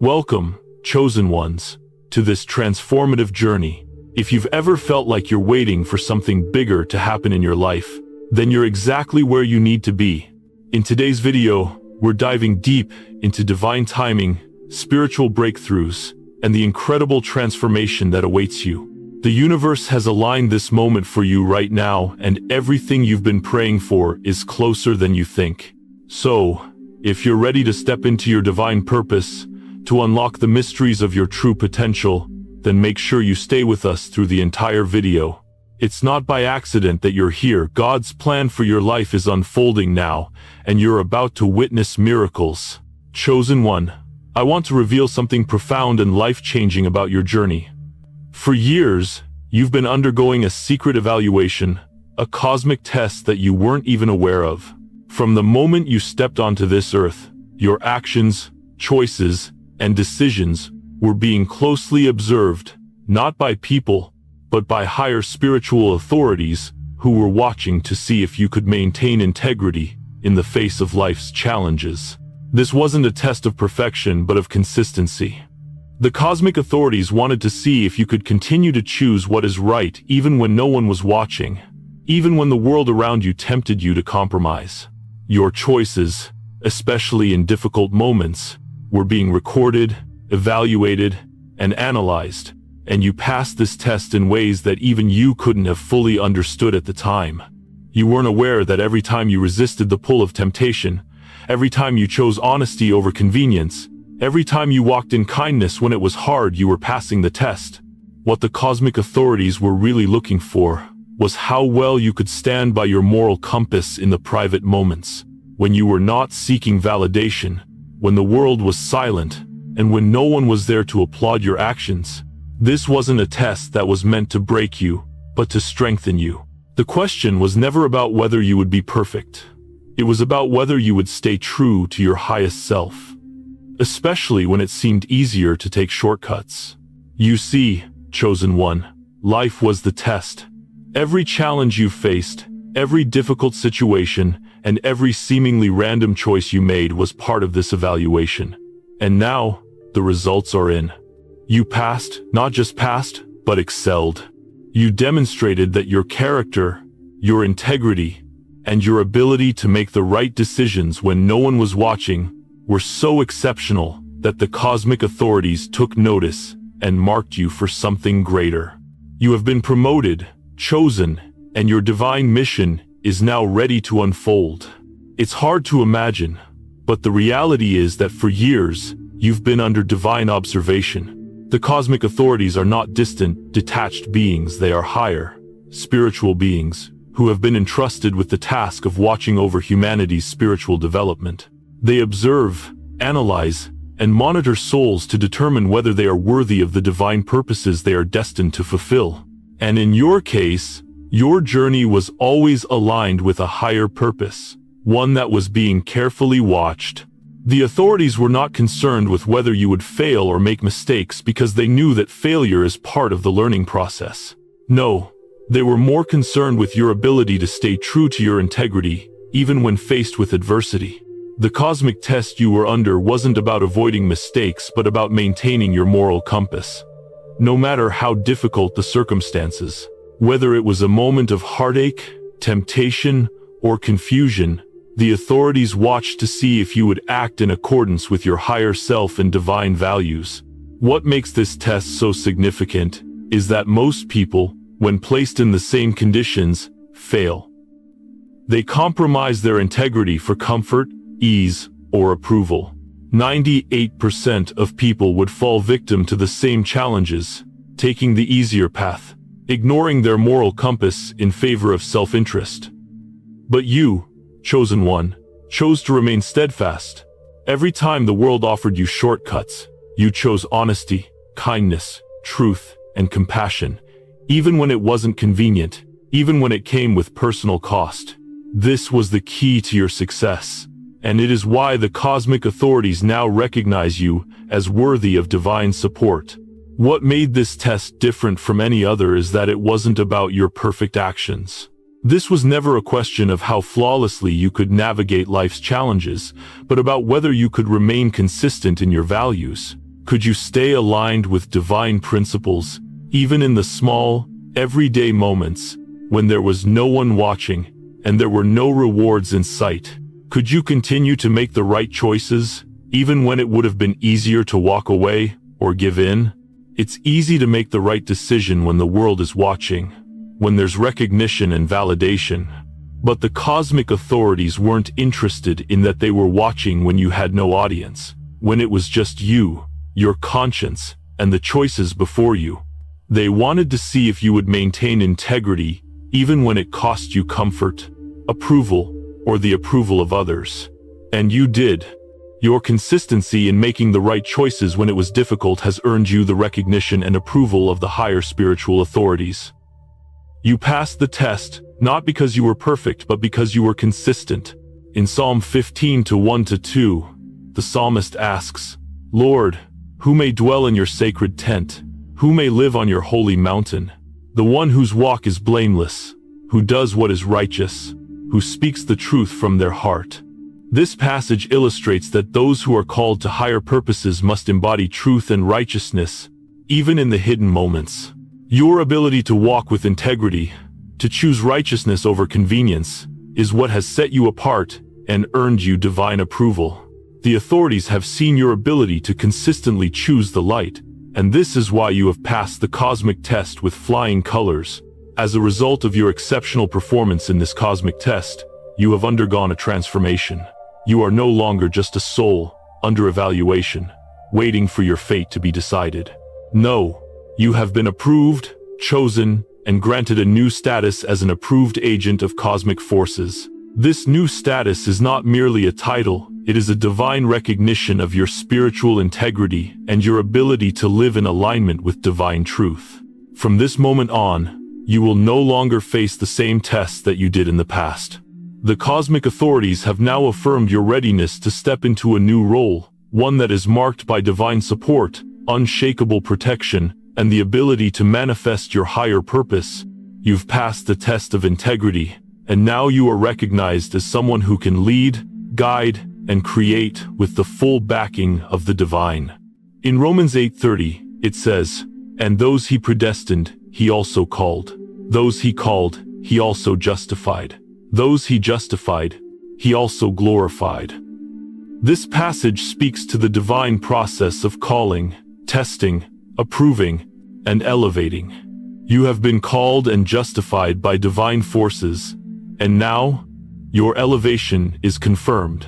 Welcome, chosen ones, to this transformative journey. If you've ever felt like you're waiting for something bigger to happen in your life, then you're exactly where you need to be. In today's video, we're diving deep into divine timing, spiritual breakthroughs, and the incredible transformation that awaits you. The universe has aligned this moment for you right now, and everything you've been praying for is closer than you think. So, if you're ready to step into your divine purpose, to unlock the mysteries of your true potential, then make sure you stay with us through the entire video. It's not by accident that you're here. God's plan for your life is unfolding now, and you're about to witness miracles. Chosen one, I want to reveal something profound and life-changing about your journey. For years, you've been undergoing a secret evaluation, a cosmic test that you weren't even aware of. From the moment you stepped onto this earth, your actions, choices, and decisions were being closely observed, not by people, but by higher spiritual authorities who were watching to see if you could maintain integrity in the face of life's challenges. This wasn't a test of perfection, but of consistency. The cosmic authorities wanted to see if you could continue to choose what is right even when no one was watching, even when the world around you tempted you to compromise. Your choices, especially in difficult moments, were being recorded, evaluated, and analyzed, and you passed this test in ways that even you couldn't have fully understood at the time. You weren't aware that every time you resisted the pull of temptation, every time you chose honesty over convenience, every time you walked in kindness when it was hard, you were passing the test. What the cosmic authorities were really looking for was how well you could stand by your moral compass in the private moments, when you were not seeking validation, when the world was silent, and when no one was there to applaud your actions. This wasn't a test that was meant to break you, but to strengthen you. The question was never about whether you would be perfect. It was about whether you would stay true to your highest self, especially when it seemed easier to take shortcuts. You see, chosen one, life was the test. Every challenge you faced, every difficult situation, and every seemingly random choice you made was part of this evaluation. And now, the results are in. You passed, not just passed, but excelled. You demonstrated that your character, your integrity, and your ability to make the right decisions when no one was watching were so exceptional that the cosmic authorities took notice and marked you for something greater. You have been promoted, chosen, and your divine mission is now ready to unfold. It's hard to imagine, but the reality is that for years, you've been under divine observation. The cosmic authorities are not distant, detached beings. They are higher, spiritual beings who have been entrusted with the task of watching over humanity's spiritual development. They observe, analyze, and monitor souls to determine whether they are worthy of the divine purposes they are destined to fulfill. And in your case, your journey was always aligned with a higher purpose, one that was being carefully watched. The authorities were not concerned with whether you would fail or make mistakes because they knew that failure is part of the learning process. No, they were more concerned with your ability to stay true to your integrity, even when faced with adversity. The cosmic test you were under wasn't about avoiding mistakes, but about maintaining your moral compass. No matter how difficult the circumstances, whether it was a moment of heartache, temptation, or confusion, the authorities watched to see if you would act in accordance with your higher self and divine values. What makes this test so significant is that most people, when placed in the same conditions, fail. They compromise their integrity for comfort, ease, or approval. 98% of people would fall victim to the same challenges, taking the easier path, ignoring their moral compass in favor of self-interest. But you, chosen one, chose to remain steadfast. Every time the world offered you shortcuts, you chose honesty, kindness, truth, and compassion, even when it wasn't convenient, even when it came with personal cost. This was the key to your success, and it is why the cosmic authorities now recognize you as worthy of divine support. What made this test different from any other is that it wasn't about your perfect actions. This was never a question of how flawlessly you could navigate life's challenges, but about whether you could remain consistent in your values. Could you stay aligned with divine principles, even in the small, everyday moments, when there was no one watching, and there were no rewards in sight? Could you continue to make the right choices, even when it would have been easier to walk away or give in? It's easy to make the right decision when the world is watching, when there's recognition and validation. But the cosmic authorities weren't interested in that. They were watching when you had no audience, when it was just you, your conscience, and the choices before you. They wanted to see if you would maintain integrity, even when it cost you comfort, approval, or the approval of others. And you did. Your consistency in making the right choices when it was difficult has earned you the recognition and approval of the higher spiritual authorities. You passed the test, not because you were perfect, but because you were consistent. In Psalm 15:1-2, the psalmist asks, "Lord, who may dwell in your sacred tent? Who may live on your holy mountain? The one whose walk is blameless, who does what is righteous, who speaks the truth from their heart." This passage illustrates that those who are called to higher purposes must embody truth and righteousness, even in the hidden moments. Your ability to walk with integrity, to choose righteousness over convenience, is what has set you apart and earned you divine approval. The authorities have seen your ability to consistently choose the light, and this is why you have passed the cosmic test with flying colors. As a result of your exceptional performance in this cosmic test, you have undergone a transformation. You are no longer just a soul, under evaluation, waiting for your fate to be decided. No, you have been approved, chosen, and granted a new status as an approved agent of cosmic forces. This new status is not merely a title, it is a divine recognition of your spiritual integrity and your ability to live in alignment with divine truth. From this moment on, you will no longer face the same tests that you did in the past. The cosmic authorities have now affirmed your readiness to step into a new role, one that is marked by divine support, unshakable protection, and the ability to manifest your higher purpose. You've passed the test of integrity, and now you are recognized as someone who can lead, guide, and create with the full backing of the divine. In Romans 8:30, it says, "And those he predestined, he also called. Those he called, he also justified. Those he justified, he also glorified." This passage speaks to the divine process of calling, testing, approving, and elevating. You have been called and justified by divine forces, and now, your elevation is confirmed.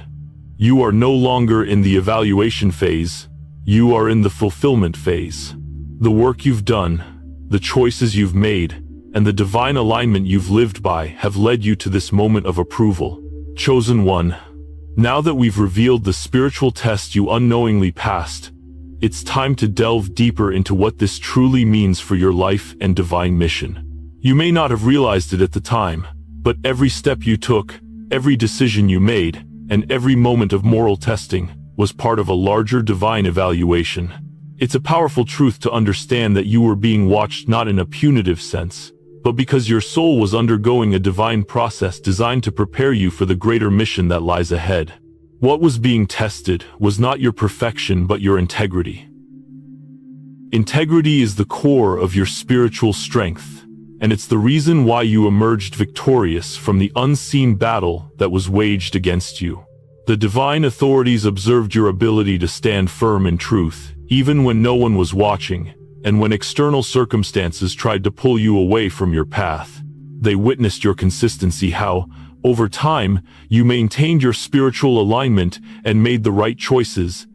You are no longer in the evaluation phase, you are in the fulfillment phase. The work you've done, the choices you've made, and the divine alignment you've lived by have led you to this moment of approval. Chosen one, now that we've revealed the spiritual test you unknowingly passed, it's time to delve deeper into what this truly means for your life and divine mission. You may not have realized it at the time, but every step you took, every decision you made, and every moment of moral testing was part of a larger divine evaluation. It's a powerful truth to understand that you were being watched not in a punitive sense, but because your soul was undergoing a divine process designed to prepare you for the greater mission that lies ahead. What was being tested was not your perfection but your integrity. Integrity is the core of your spiritual strength, and it's the reason why you emerged victorious from the unseen battle that was waged against you. The divine authorities observed your ability to stand firm in truth, even when no one was watching, and when external circumstances tried to pull you away from your path. They witnessed your consistency, how, over time, you maintained your spiritual alignment and made the right choices,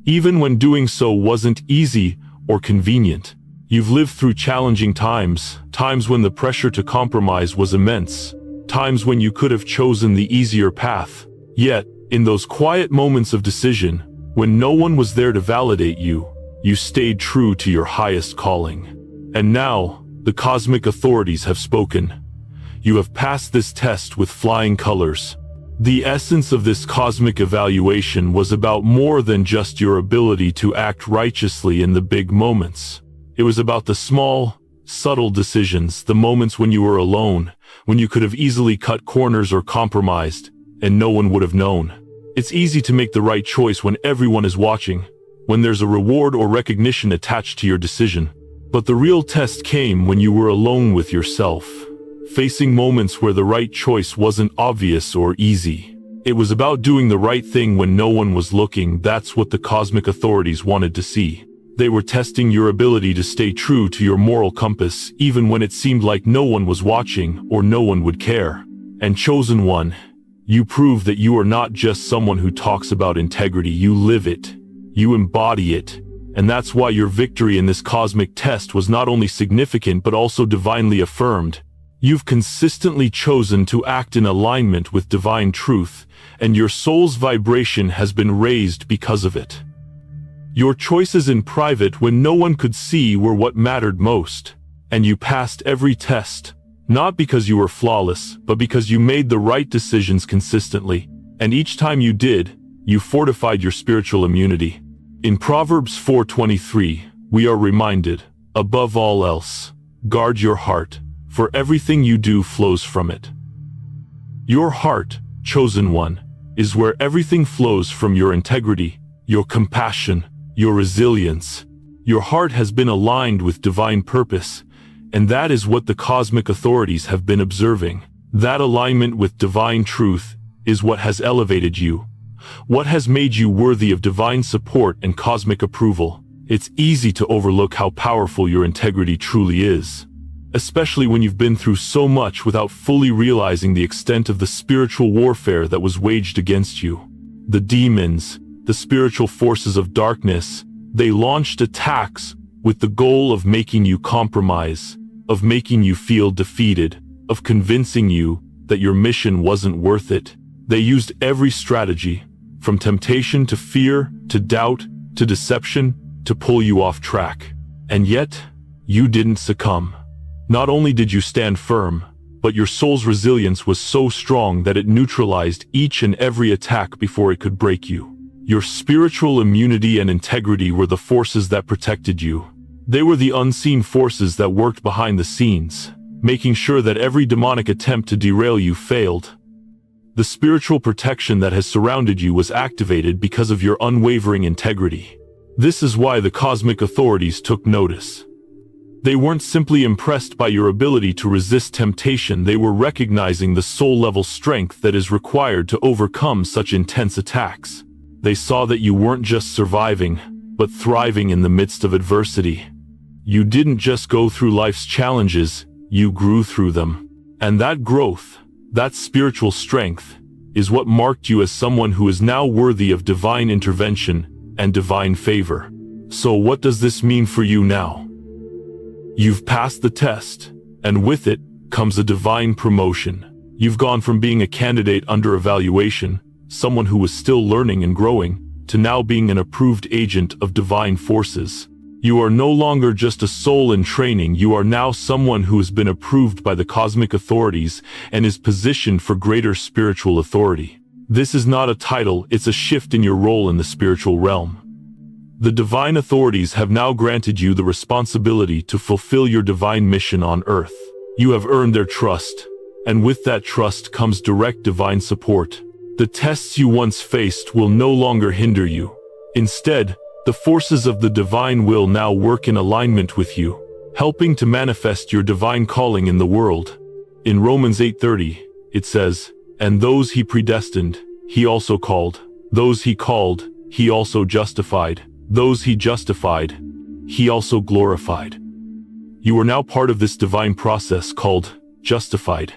even when doing so wasn't easy or convenient. You've lived through challenging times, times when the pressure to compromise was immense, times when you could have chosen the easier path. Yet, in those quiet moments of decision, when no one was there to validate you, you stayed true to your highest calling. And now, the cosmic authorities have spoken. You have passed this test with flying colors. The essence of this cosmic evaluation was about more than just your ability to act righteously in the big moments. It was about the small, subtle decisions, the moments when you were alone, when you could have easily cut corners or compromised, and no one would have known. It's easy to make the right choice when everyone is watching, when there's a reward or recognition attached to your decision. But the real test came when you were alone with yourself, facing moments where the right choice wasn't obvious or easy. It was about doing the right thing when no one was looking. That's what the cosmic authorities wanted to see. They were testing your ability to stay true to your moral compass, even when it seemed like no one was watching or no one would care. And chosen one, you prove that you are not just someone who talks about integrity. You live it. You embody it. And that's why your victory in this cosmic test was not only significant but also divinely affirmed. You've consistently chosen to act in alignment with divine truth, and your soul's vibration has been raised because of it. Your choices in private when no one could see were what mattered most, and you passed every test, not because you were flawless, but because you made the right decisions consistently, and each time you did, you fortified your spiritual immunity. In Proverbs 4:23, we are reminded, above all else, guard your heart, for everything you do flows from it. Your heart, chosen one, is where everything flows from: your integrity, your compassion, your resilience. Your heart has been aligned with divine purpose, and that is what the cosmic authorities have been observing. That alignment with divine truth is what has elevated you, what has made you worthy of divine support and cosmic approval. It's easy to overlook how powerful your integrity truly is, especially when you've been through so much without fully realizing the extent of the spiritual warfare that was waged against you. The demons, the spiritual forces of darkness, they launched attacks with the goal of making you compromise, of making you feel defeated, of convincing you that your mission wasn't worth it. They used every strategy, from temptation to fear, to doubt, to deception, to pull you off track. And yet, you didn't succumb. Not only did you stand firm, but your soul's resilience was so strong that it neutralized each and every attack before it could break you. Your spiritual immunity and integrity were the forces that protected you. They were the unseen forces that worked behind the scenes, making sure that every demonic attempt to derail you failed. The spiritual protection that has surrounded you was activated because of your unwavering integrity. This is why the cosmic authorities took notice. They weren't simply impressed by your ability to resist temptation. They were recognizing the soul-level strength that is required to overcome such intense attacks. They saw that you weren't just surviving, but thriving in the midst of adversity. You didn't just go through life's challenges, you grew through them. And that growth, that spiritual strength, is what marked you as someone who is now worthy of divine intervention and divine favor. So what does this mean for you now? You've passed the test, and with it comes a divine promotion. You've gone from being a candidate under evaluation, someone who was still learning and growing, to now being an approved agent of divine forces. You are no longer just a soul in training. You are now someone who has been approved by the cosmic authorities and is positioned for greater spiritual authority. This is not a title, it's a shift in your role in the spiritual realm. The divine authorities have now granted you the responsibility to fulfill your divine mission on earth. You have earned their trust, and with that trust comes direct divine support. The tests you once faced will no longer hinder you. Instead, the forces of the divine will now work in alignment with you, helping to manifest your divine calling in the world. In Romans 8:30, it says, "And those he predestined, he also called. Those he called, he also justified. Those he justified, he also glorified." You are now part of this divine process called justified,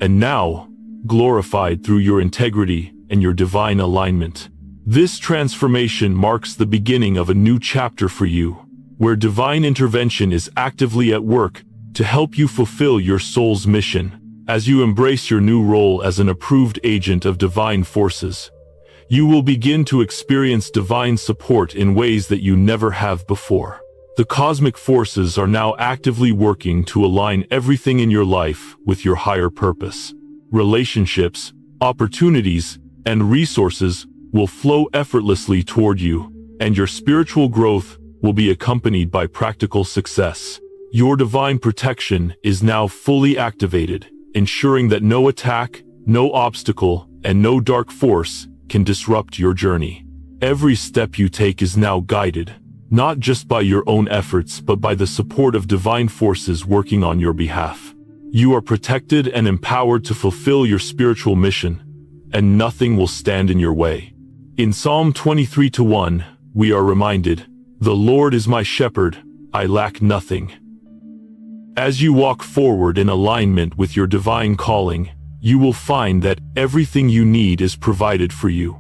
and now glorified through your integrity and your divine alignment. This transformation marks the beginning of a new chapter for you, where divine intervention is actively at work to help you fulfill your soul's mission. As you embrace your new role as an approved agent of divine forces, you will begin to experience divine support in ways that you never have before. The cosmic forces are now actively working to align everything in your life with your higher purpose. Relationships, opportunities, and resources will flow effortlessly toward you, and your spiritual growth will be accompanied by practical success. Your divine protection is now fully activated, ensuring that no attack, no obstacle, and no dark force can disrupt your journey. Every step you take is now guided, not just by your own efforts but by the support of divine forces working on your behalf. You are protected and empowered to fulfill your spiritual mission, and nothing will stand in your way. In Psalm 23:1, we are reminded, "The Lord is my shepherd, I lack nothing." As you walk forward in alignment with your divine calling, you will find that everything you need is provided for you.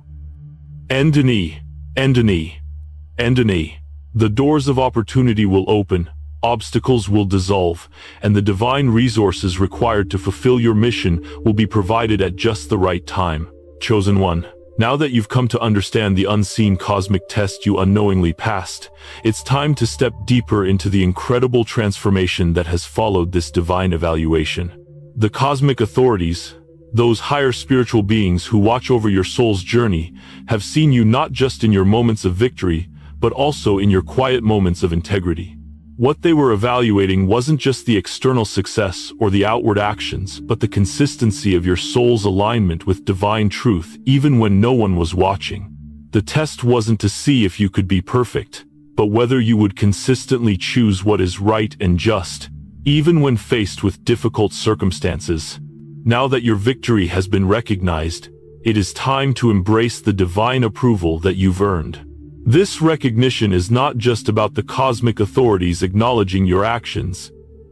The doors of opportunity will open, obstacles will dissolve, and the divine resources required to fulfill your mission will be provided at just the right time. Chosen one, now that you've come to understand the unseen cosmic test you unknowingly passed, it's time to step deeper into the incredible transformation that has followed this divine evaluation. The cosmic authorities, those higher spiritual beings who watch over your soul's journey, have seen you not just in your moments of victory, but also in your quiet moments of integrity. What they were evaluating wasn't just the external success or the outward actions, but the consistency of your soul's alignment with divine truth, even when no one was watching. The test wasn't to see if you could be perfect, but whether you would consistently choose what is right and just, even when faced with difficult circumstances. Now that your victory has been recognized, it is time to embrace the divine approval that you've earned. This recognition is not just about the cosmic authorities acknowledging your actions.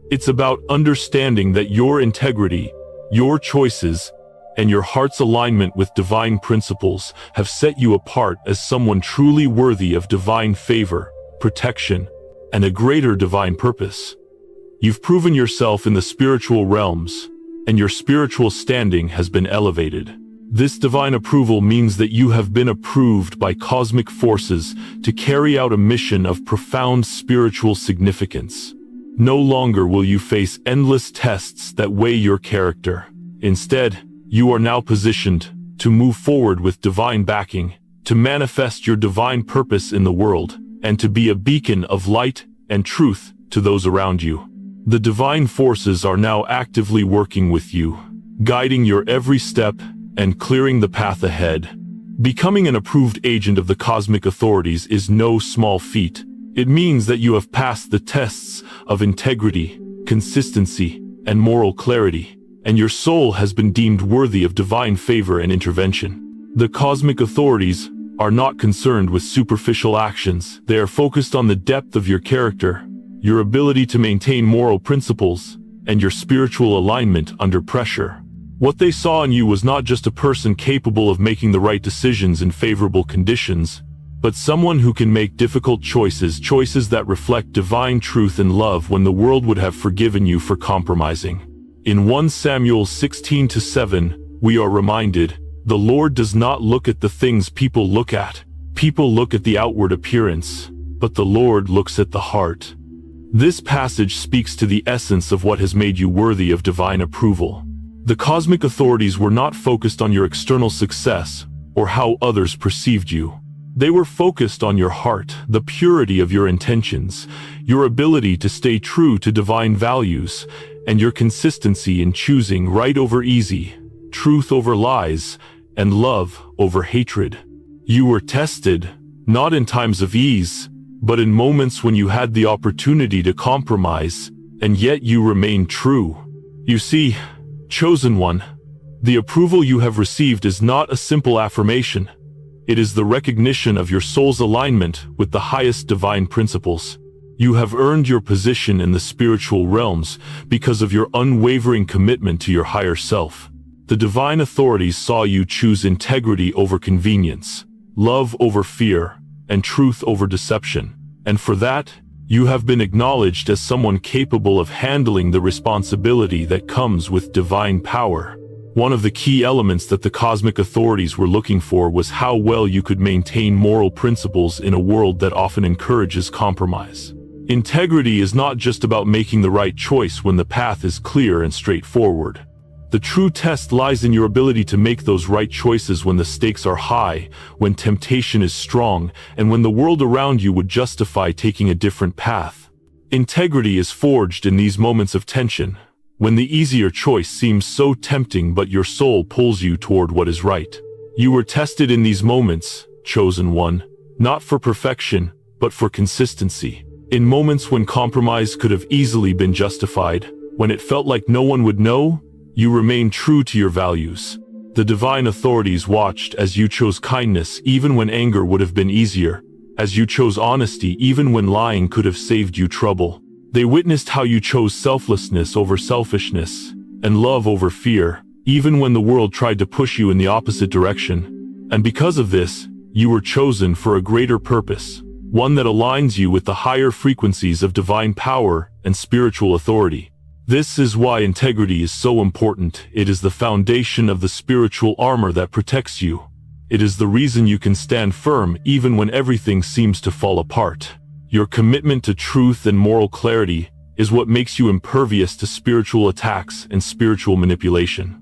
It's about understanding that your integrity, your choices, and your heart's alignment with divine principles have set you apart as someone truly worthy of divine favor, protection, and a greater divine purpose. You've proven yourself in the spiritual realms, and your spiritual standing has been elevated. This divine approval means that you have been approved by cosmic forces to carry out a mission of profound spiritual significance. No longer will you face endless tests that weigh your character. Instead, you are now positioned to move forward with divine backing, to manifest your divine purpose in the world, and to be a beacon of light and truth to those around you. The divine forces are now actively working with you, guiding your every step and clearing the path ahead. Becoming an approved agent of the cosmic authorities is no small feat. It means that you have passed the tests of integrity, consistency, and moral clarity, and your soul has been deemed worthy of divine favor and intervention. The cosmic authorities are not concerned with superficial actions. They are focused on the depth of your character, your ability to maintain moral principles, and your spiritual alignment under pressure. What they saw in you was not just a person capable of making the right decisions in favorable conditions, but someone who can make difficult choices that reflect divine truth and love when the world would have forgiven you for compromising. In 1 Samuel 16:7, we are reminded, "The Lord does not look at the things people look at. People look at the outward appearance, but the Lord looks at the heart." This passage speaks to the essence of what has made you worthy of divine approval. The cosmic authorities were not focused on your external success or how others perceived you. They were focused on your heart, the purity of your intentions, your ability to stay true to divine values, and your consistency in choosing right over easy, truth over lies, and love over hatred. You were tested, not in times of ease, but in moments when you had the opportunity to compromise, and yet you remained true. You see, chosen one, the approval you have received is not a simple affirmation. It is the recognition of your soul's alignment with the highest divine principles. You have earned your position in the spiritual realms because of your unwavering commitment to your higher self. The divine authorities saw you choose integrity over convenience, love over fear, and truth over deception. And for that, you have been acknowledged as someone capable of handling the responsibility that comes with divine power. One of the key elements that the cosmic authorities were looking for was how well you could maintain moral principles in a world that often encourages compromise. Integrity is not just about making the right choice when the path is clear and straightforward. The true test lies in your ability to make those right choices when the stakes are high, when temptation is strong, and when the world around you would justify taking a different path. Integrity is forged in these moments of tension, when the easier choice seems so tempting but your soul pulls you toward what is right. You were tested in these moments, chosen one, not for perfection, but for consistency. In moments when compromise could have easily been justified, when it felt like no one would know, you remained true to your values. The divine authorities watched as you chose kindness even when anger would have been easier, as you chose honesty even when lying could have saved you trouble. They witnessed how you chose selflessness over selfishness, and love over fear, even when the world tried to push you in the opposite direction. And because of this, you were chosen for a greater purpose, one that aligns you with the higher frequencies of divine power and spiritual authority. This is why integrity is so important. It is the foundation of the spiritual armor that protects you. It is the reason you can stand firm even when everything seems to fall apart. Your commitment to truth and moral clarity is what makes you impervious to spiritual attacks and spiritual manipulation.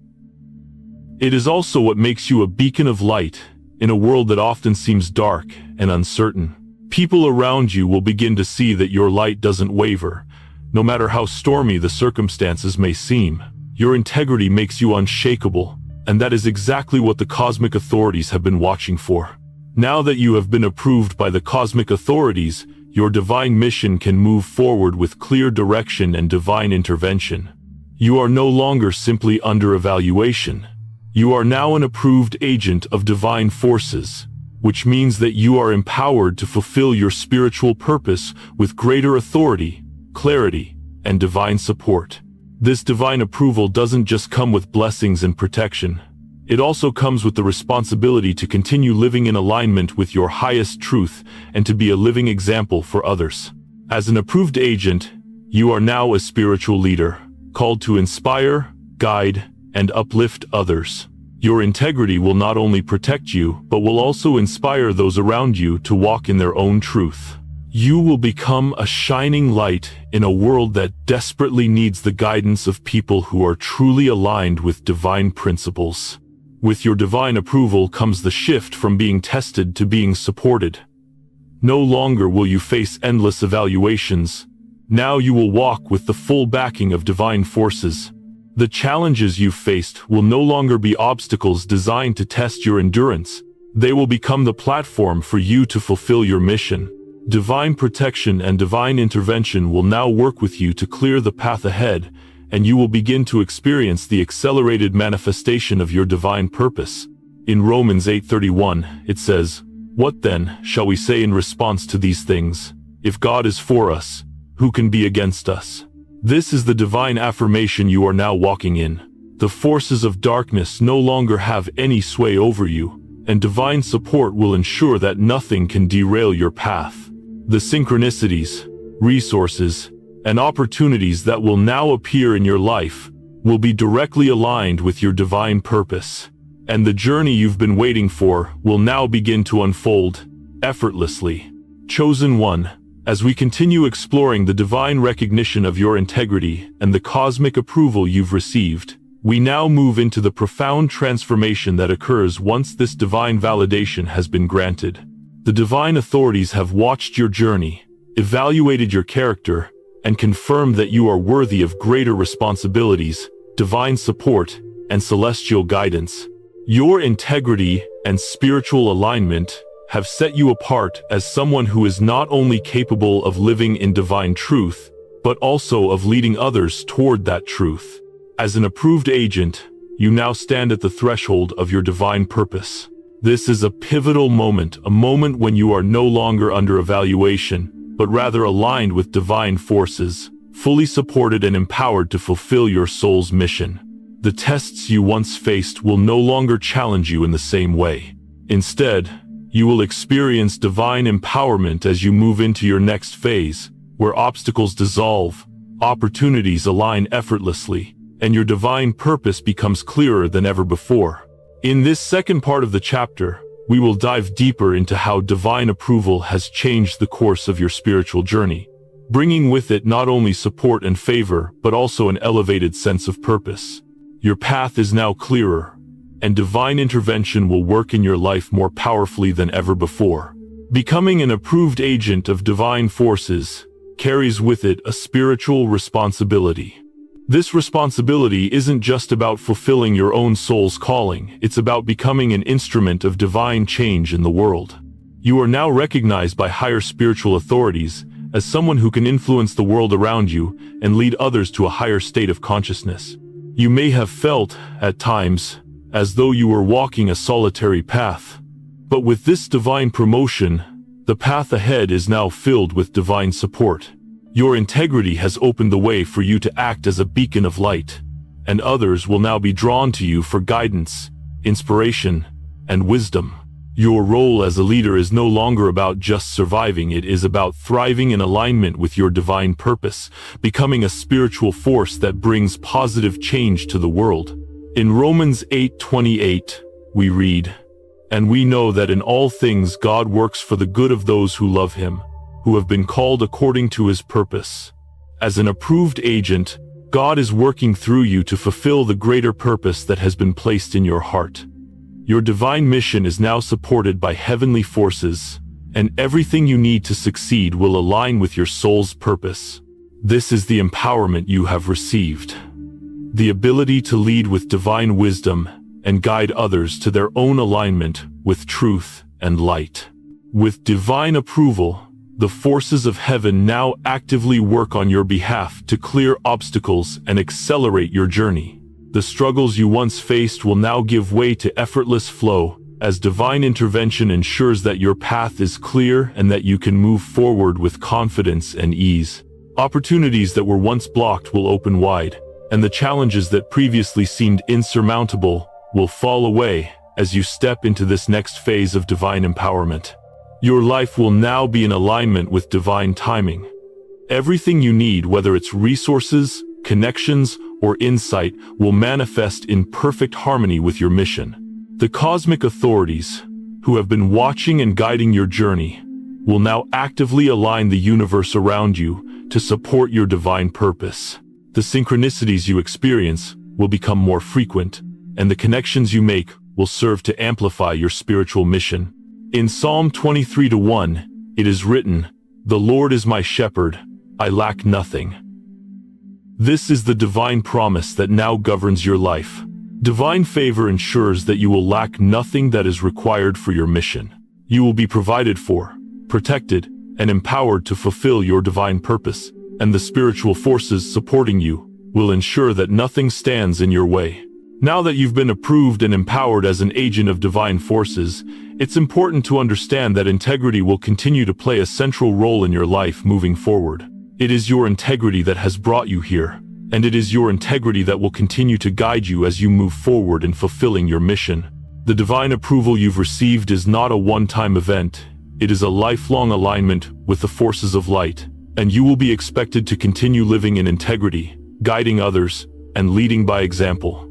It is also what makes you a beacon of light in a world that often seems dark and uncertain. People around you will begin to see that your light doesn't waver, no matter how stormy the circumstances may seem. Your integrity makes you unshakable, and that is exactly what the cosmic authorities have been watching for. Now that you have been approved by the cosmic authorities, your divine mission can move forward with clear direction and divine intervention. You are no longer simply under evaluation. You are now an approved agent of divine forces, which means that you are empowered to fulfill your spiritual purpose with greater authority, clarity, and divine support. This divine approval doesn't just come with blessings and protection. It also comes with the responsibility to continue living in alignment with your highest truth and to be a living example for others. As an approved agent, you are now a spiritual leader, called to inspire, guide, and uplift others. Your integrity will not only protect you, but will also inspire those around you to walk in their own truth. You will become a shining light in a world that desperately needs the guidance of people who are truly aligned with divine principles. With your divine approval comes the shift from being tested to being supported. No longer will you face endless evaluations. Now you will walk with the full backing of divine forces. The challenges you've faced will no longer be obstacles designed to test your endurance. They will become the platform for you to fulfill your mission. Divine protection and divine intervention will now work with you to clear the path ahead, and you will begin to experience the accelerated manifestation of your divine purpose. In Romans 8:31, it says, "What then shall we say in response to these things? If God is for us, who can be against us?" This is the divine affirmation you are now walking in. The forces of darkness no longer have any sway over you, and divine support will ensure that nothing can derail your path. The synchronicities, resources, and opportunities that will now appear in your life will be directly aligned with your divine purpose, and the journey you've been waiting for will now begin to unfold effortlessly. Chosen one, as we continue exploring the divine recognition of your integrity and the cosmic approval you've received, we now move into the profound transformation that occurs once this divine validation has been granted. The divine authorities have watched your journey, evaluated your character, and confirmed that you are worthy of greater responsibilities, divine support, and celestial guidance. Your integrity and spiritual alignment have set you apart as someone who is not only capable of living in divine truth, but also of leading others toward that truth. As an approved agent, you now stand at the threshold of your divine purpose. This is a pivotal moment, a moment when you are no longer under evaluation, but rather aligned with divine forces, fully supported and empowered to fulfill your soul's mission. The tests you once faced will no longer challenge you in the same way. Instead, you will experience divine empowerment as you move into your next phase, where obstacles dissolve, opportunities align effortlessly, and your divine purpose becomes clearer than ever before. In this second part of the chapter, we will dive deeper into how divine approval has changed the course of your spiritual journey, bringing with it not only support and favor, but also an elevated sense of purpose. Your path is now clearer, and divine intervention will work in your life more powerfully than ever before. Becoming an approved agent of divine forces carries with it a spiritual responsibility. This responsibility isn't just about fulfilling your own soul's calling, it's about becoming an instrument of divine change in the world. You are now recognized by higher spiritual authorities as someone who can influence the world around you and lead others to a higher state of consciousness. You may have felt, at times, as though you were walking a solitary path. But with this divine promotion, the path ahead is now filled with divine support. Your integrity has opened the way for you to act as a beacon of light, and others will now be drawn to you for guidance, inspiration, and wisdom. Your role as a leader is no longer about just surviving, it is about thriving in alignment with your divine purpose, becoming a spiritual force that brings positive change to the world. In Romans 8:28, we read, "And we know that in all things God works for the good of those who love him, who have been called according to his purpose." As an approved agent, God is working through you to fulfill the greater purpose that has been placed in your heart. Your divine mission is now supported by heavenly forces, and everything you need to succeed will align with your soul's purpose. This is the empowerment you have received. The ability to lead with divine wisdom and guide others to their own alignment with truth and light. With divine approval, the forces of heaven now actively work on your behalf to clear obstacles and accelerate your journey. The struggles you once faced will now give way to effortless flow, as divine intervention ensures that your path is clear and that you can move forward with confidence and ease. Opportunities that were once blocked will open wide, and the challenges that previously seemed insurmountable will fall away as you step into this next phase of divine empowerment. Your life will now be in alignment with divine timing. Everything you need, whether it's resources, connections, or insight, will manifest in perfect harmony with your mission. The cosmic authorities, who have been watching and guiding your journey, will now actively align the universe around you to support your divine purpose. The synchronicities you experience will become more frequent, and the connections you make will serve to amplify your spiritual mission. In Psalm 23:1, it is written, "The Lord is my shepherd, I lack nothing." This is the divine promise that now governs your life. Divine favor ensures that you will lack nothing that is required for your mission. You will be provided for, protected, and empowered to fulfill your divine purpose, and the spiritual forces supporting you will ensure that nothing stands in your way. Now that you've been approved and empowered as an agent of divine forces, it's important to understand that integrity will continue to play a central role in your life moving forward. It is your integrity that has brought you here, and it is your integrity that will continue to guide you as you move forward in fulfilling your mission. The divine approval you've received is not a one-time event, it is a lifelong alignment with the forces of light, and you will be expected to continue living in integrity, guiding others, and leading by example.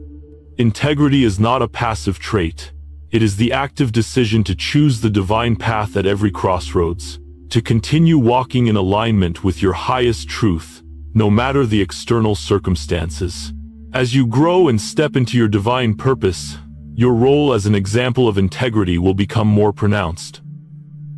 Integrity is not a passive trait. It is the active decision to choose the divine path at every crossroads, to continue walking in alignment with your highest truth, no matter the external circumstances. As you grow and step into your divine purpose, your role as an example of integrity will become more pronounced.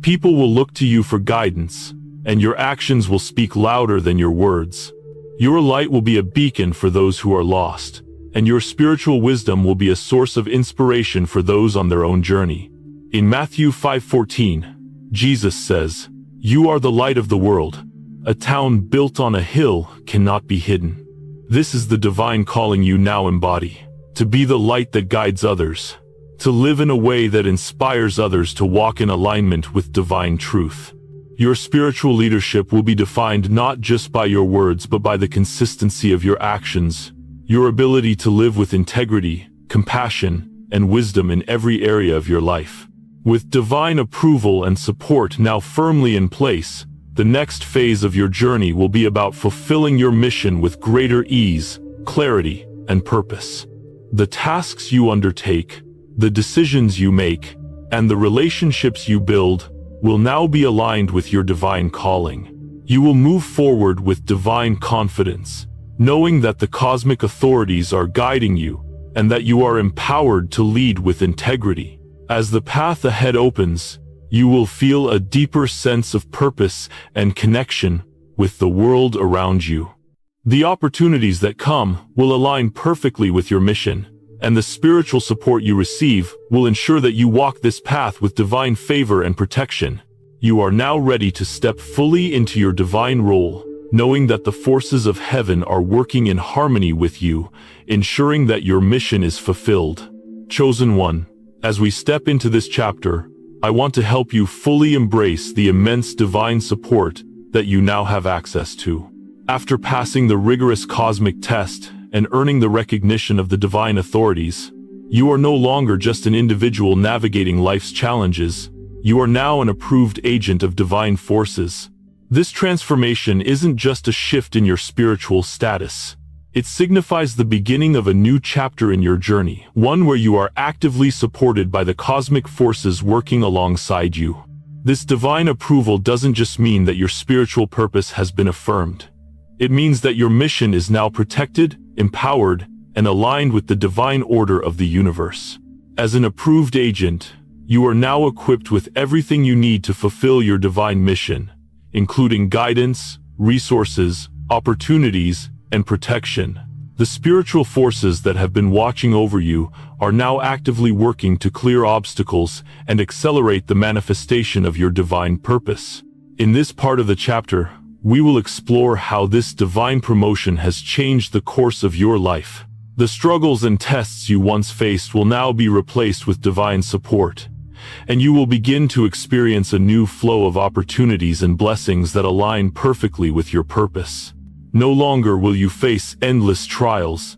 People will look to you for guidance, and your actions will speak louder than your words. Your light will be a beacon for those who are lost, and your spiritual wisdom will be a source of inspiration for those on their own journey. In Matthew 5:14, Jesus says, "You are the light of the world. A town built on a hill cannot be hidden." This is the divine calling you now embody, to be the light that guides others, to live in a way that inspires others to walk in alignment with divine truth. Your spiritual leadership will be defined not just by your words but by the consistency of your actions, your ability to live with integrity, compassion, and wisdom in every area of your life. With divine approval and support now firmly in place, the next phase of your journey will be about fulfilling your mission with greater ease, clarity, and purpose. The tasks you undertake, the decisions you make, and the relationships you build will now be aligned with your divine calling. You will move forward with divine confidence, knowing that the cosmic authorities are guiding you, and that you are empowered to lead with integrity. As the path ahead opens, you will feel a deeper sense of purpose and connection with the world around you. The opportunities that come will align perfectly with your mission, and the spiritual support you receive will ensure that you walk this path with divine favor and protection. You are now ready to step fully into your divine role, knowing that the forces of heaven are working in harmony with you, ensuring that your mission is fulfilled. Chosen one, as we step into this chapter, I want to help you fully embrace the immense divine support that you now have access to. After passing the rigorous cosmic test and earning the recognition of the divine authorities, you are no longer just an individual navigating life's challenges. You are now an approved agent of divine forces. This transformation isn't just a shift in your spiritual status. It signifies the beginning of a new chapter in your journey, one where you are actively supported by the cosmic forces working alongside you. This divine approval doesn't just mean that your spiritual purpose has been affirmed. It means that your mission is now protected, empowered, and aligned with the divine order of the universe. As an approved agent, you are now equipped with everything you need to fulfill your divine mission, including guidance, resources, opportunities, and protection. The spiritual forces that have been watching over you are now actively working to clear obstacles and accelerate the manifestation of your divine purpose. In this part of the chapter, we will explore how this divine promotion has changed the course of your life. The struggles and tests you once faced will now be replaced with divine support, and you will begin to experience a new flow of opportunities and blessings that align perfectly with your purpose. No longer will you face endless trials.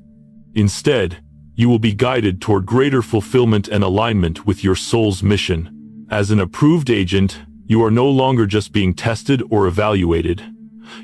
Instead, you will be guided toward greater fulfillment and alignment with your soul's mission. As an approved agent, you are no longer just being tested or evaluated.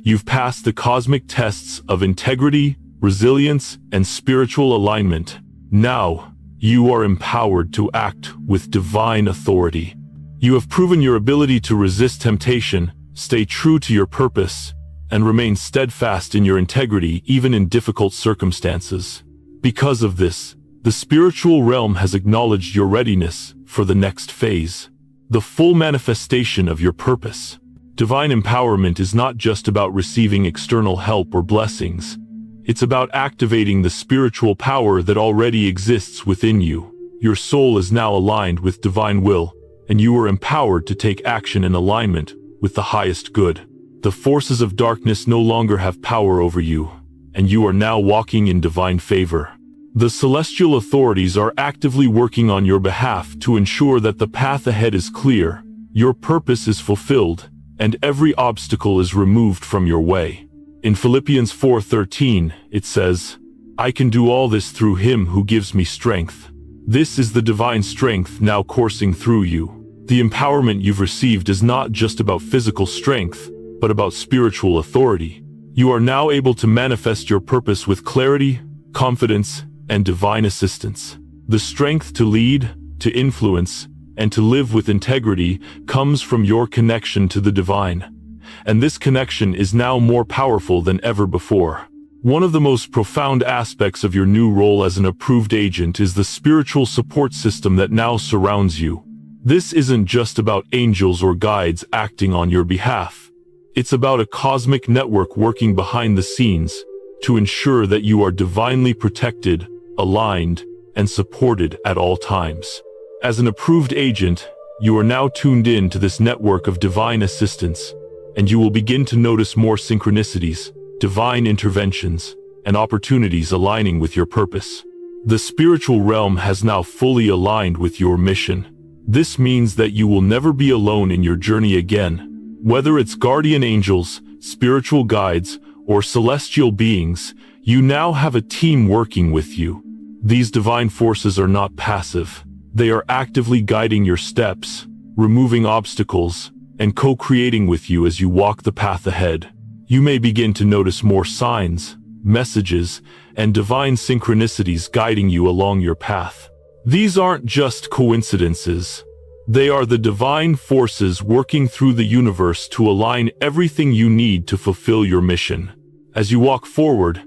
You've passed the cosmic tests of integrity, resilience, and spiritual alignment. Now, you are empowered to act with divine authority. You have proven your ability to resist temptation, stay true to your purpose, and remain steadfast in your integrity even in difficult circumstances. Because of this, the spiritual realm has acknowledged your readiness for the next phase, the full manifestation of your purpose. Divine empowerment is not just about receiving external help or blessings. It's about activating the spiritual power that already exists within you. Your soul is now aligned with divine will, and you are empowered to take action in alignment with the highest good. The forces of darkness no longer have power over you, and you are now walking in divine favor. The celestial authorities are actively working on your behalf to ensure that the path ahead is clear, your purpose is fulfilled, and every obstacle is removed from your way. In Philippians 4:13, it says, "I can do all this through him who gives me strength." This is the divine strength now coursing through you. The empowerment you've received is not just about physical strength, but about spiritual authority. You are now able to manifest your purpose with clarity, confidence, and divine assistance. The strength to lead, to influence, and to live with integrity comes from your connection to the divine. And this connection is now more powerful than ever before. One of the most profound aspects of your new role as an approved agent is the spiritual support system that now surrounds you. This isn't just about angels or guides acting on your behalf. It's about a cosmic network working behind the scenes to ensure that you are divinely protected, aligned, and supported at all times. As an approved agent, you are now tuned in to this network of divine assistance, and you will begin to notice more synchronicities, divine interventions, and opportunities aligning with your purpose. The spiritual realm has now fully aligned with your mission. This means that you will never be alone in your journey again. Whether it's guardian angels, spiritual guides, or celestial beings, you now have a team working with you. These divine forces are not passive. They are actively guiding your steps, removing obstacles, and co-creating with you as you walk the path ahead. You may begin to notice more signs, messages, and divine synchronicities guiding you along your path. These aren't just coincidences. They are the divine forces working through the universe to align everything you need to fulfill your mission. As you walk forward,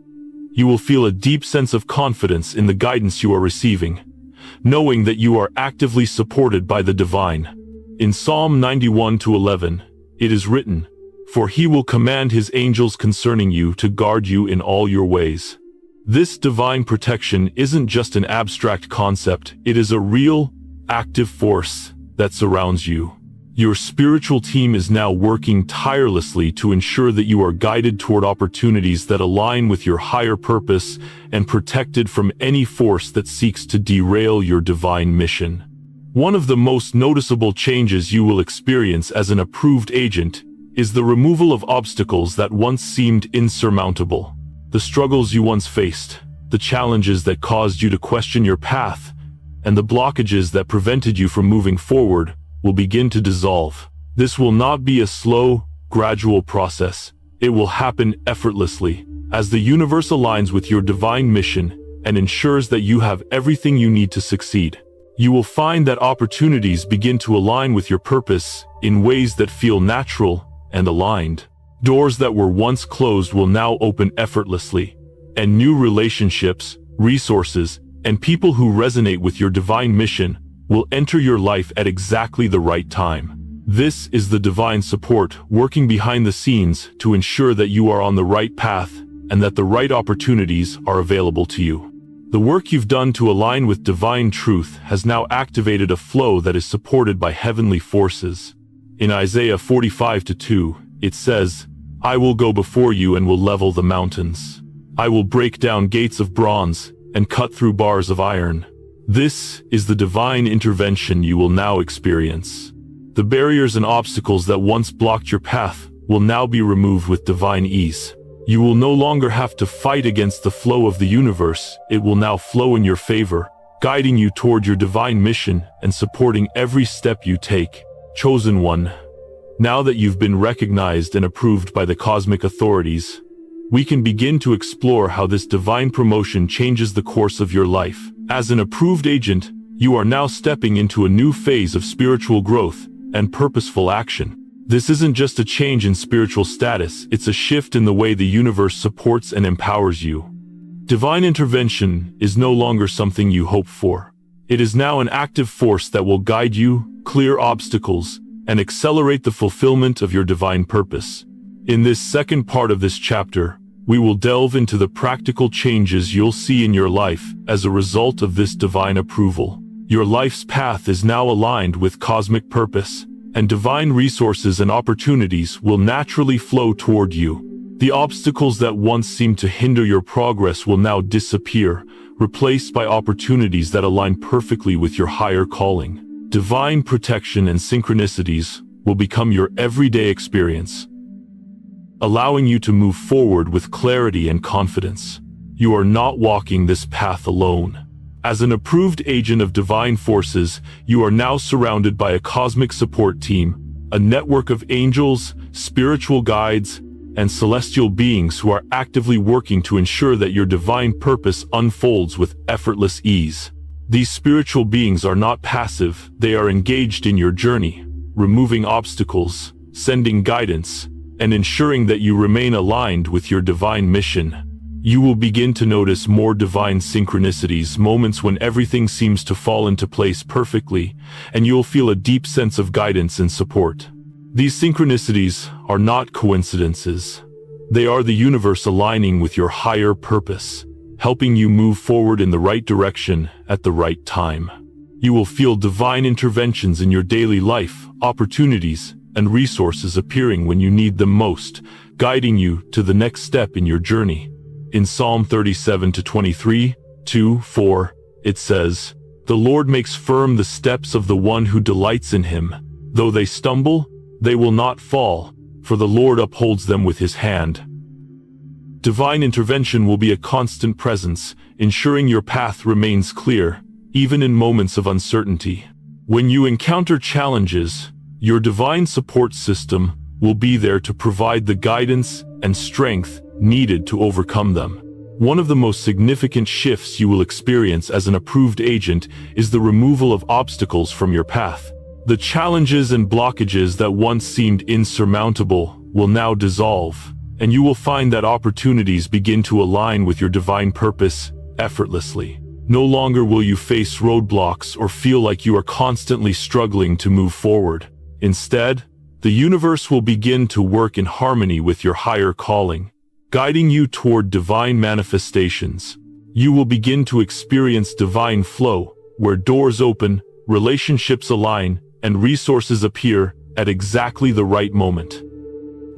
you will feel a deep sense of confidence in the guidance you are receiving, knowing that you are actively supported by the divine. In Psalm 91:11, it is written, for he will command his angels concerning you to guard you in all your ways. This divine protection isn't just an abstract concept, it is a real, active force that surrounds you. Your spiritual team is now working tirelessly to ensure that you are guided toward opportunities that align with your higher purpose and protected from any force that seeks to derail your divine mission. One of the most noticeable changes you will experience as an approved agent is the removal of obstacles that once seemed insurmountable. The struggles you once faced, the challenges that caused you to question your path, and the blockages that prevented you from moving forward will begin to dissolve. This will not be a slow, gradual process. It will happen effortlessly, as the universe aligns with your divine mission and ensures that you have everything you need to succeed. You will find that opportunities begin to align with your purpose in ways that feel natural and aligned. Doors that were once closed will now open effortlessly, and new relationships, resources, and people who resonate with your divine mission will enter your life at exactly the right time. This is the divine support working behind the scenes to ensure that you are on the right path and that the right opportunities are available to you. The work you've done to align with divine truth has now activated a flow that is supported by heavenly forces. In Isaiah 45:2, it says, "I will go before you and will level the mountains. I will break down gates of bronze and cut through bars of iron." This is the divine intervention you will now experience. The barriers and obstacles that once blocked your path will now be removed with divine ease. You will no longer have to fight against the flow of the universe. It will now flow in your favor, guiding you toward your divine mission and supporting every step you take. Chosen one, now that you've been recognized and approved by the cosmic authorities, we can begin to explore how this divine promotion changes the course of your life. As an approved agent, you are now stepping into a new phase of spiritual growth and purposeful action. This isn't just a change in spiritual status, it's a shift in the way the universe supports and empowers you. Divine intervention is no longer something you hope for. It is now an active force that will guide you, clear obstacles, and accelerate the fulfillment of your divine purpose. In this second part of this chapter, we will delve into the practical changes you'll see in your life as a result of this divine approval. Your life's path is now aligned with cosmic purpose, and divine resources and opportunities will naturally flow toward you. The obstacles that once seemed to hinder your progress will now disappear, replaced by opportunities that align perfectly with your higher calling. Divine protection and synchronicities will become your everyday experience, allowing you to move forward with clarity and confidence. You are not walking this path alone. As an approved agent of divine forces, you are now surrounded by a cosmic support team, a network of angels, spiritual guides, and celestial beings who are actively working to ensure that your divine purpose unfolds with effortless ease. These spiritual beings are not passive, they are engaged in your journey, removing obstacles, sending guidance, and ensuring that you remain aligned with your divine mission. You will begin to notice more divine synchronicities, moments when everything seems to fall into place perfectly, and you'll feel a deep sense of guidance and support. These synchronicities are not coincidences. They are the universe aligning with your higher purpose, helping you move forward in the right direction at the right time. You will feel divine interventions in your daily life, opportunities, and resources appearing when you need them most, guiding you to the next step in your journey. In Psalm 37:23, 2-4, it says, "The Lord makes firm the steps of the one who delights in him. Though they stumble, they will not fall, for the Lord upholds them with his hand." Divine intervention will be a constant presence, ensuring your path remains clear, even in moments of uncertainty. When you encounter challenges, your divine support system will be there to provide the guidance and strength needed to overcome them. One of the most significant shifts you will experience as an approved agent is the removal of obstacles from your path. The challenges and blockages that once seemed insurmountable will now dissolve, and you will find that opportunities begin to align with your divine purpose effortlessly. No longer will you face roadblocks or feel like you are constantly struggling to move forward. Instead, The universe will begin to work in harmony with your higher calling, guiding you toward divine manifestations. You will begin to experience divine flow, where doors open, relationships align, and resources appear at exactly the right moment.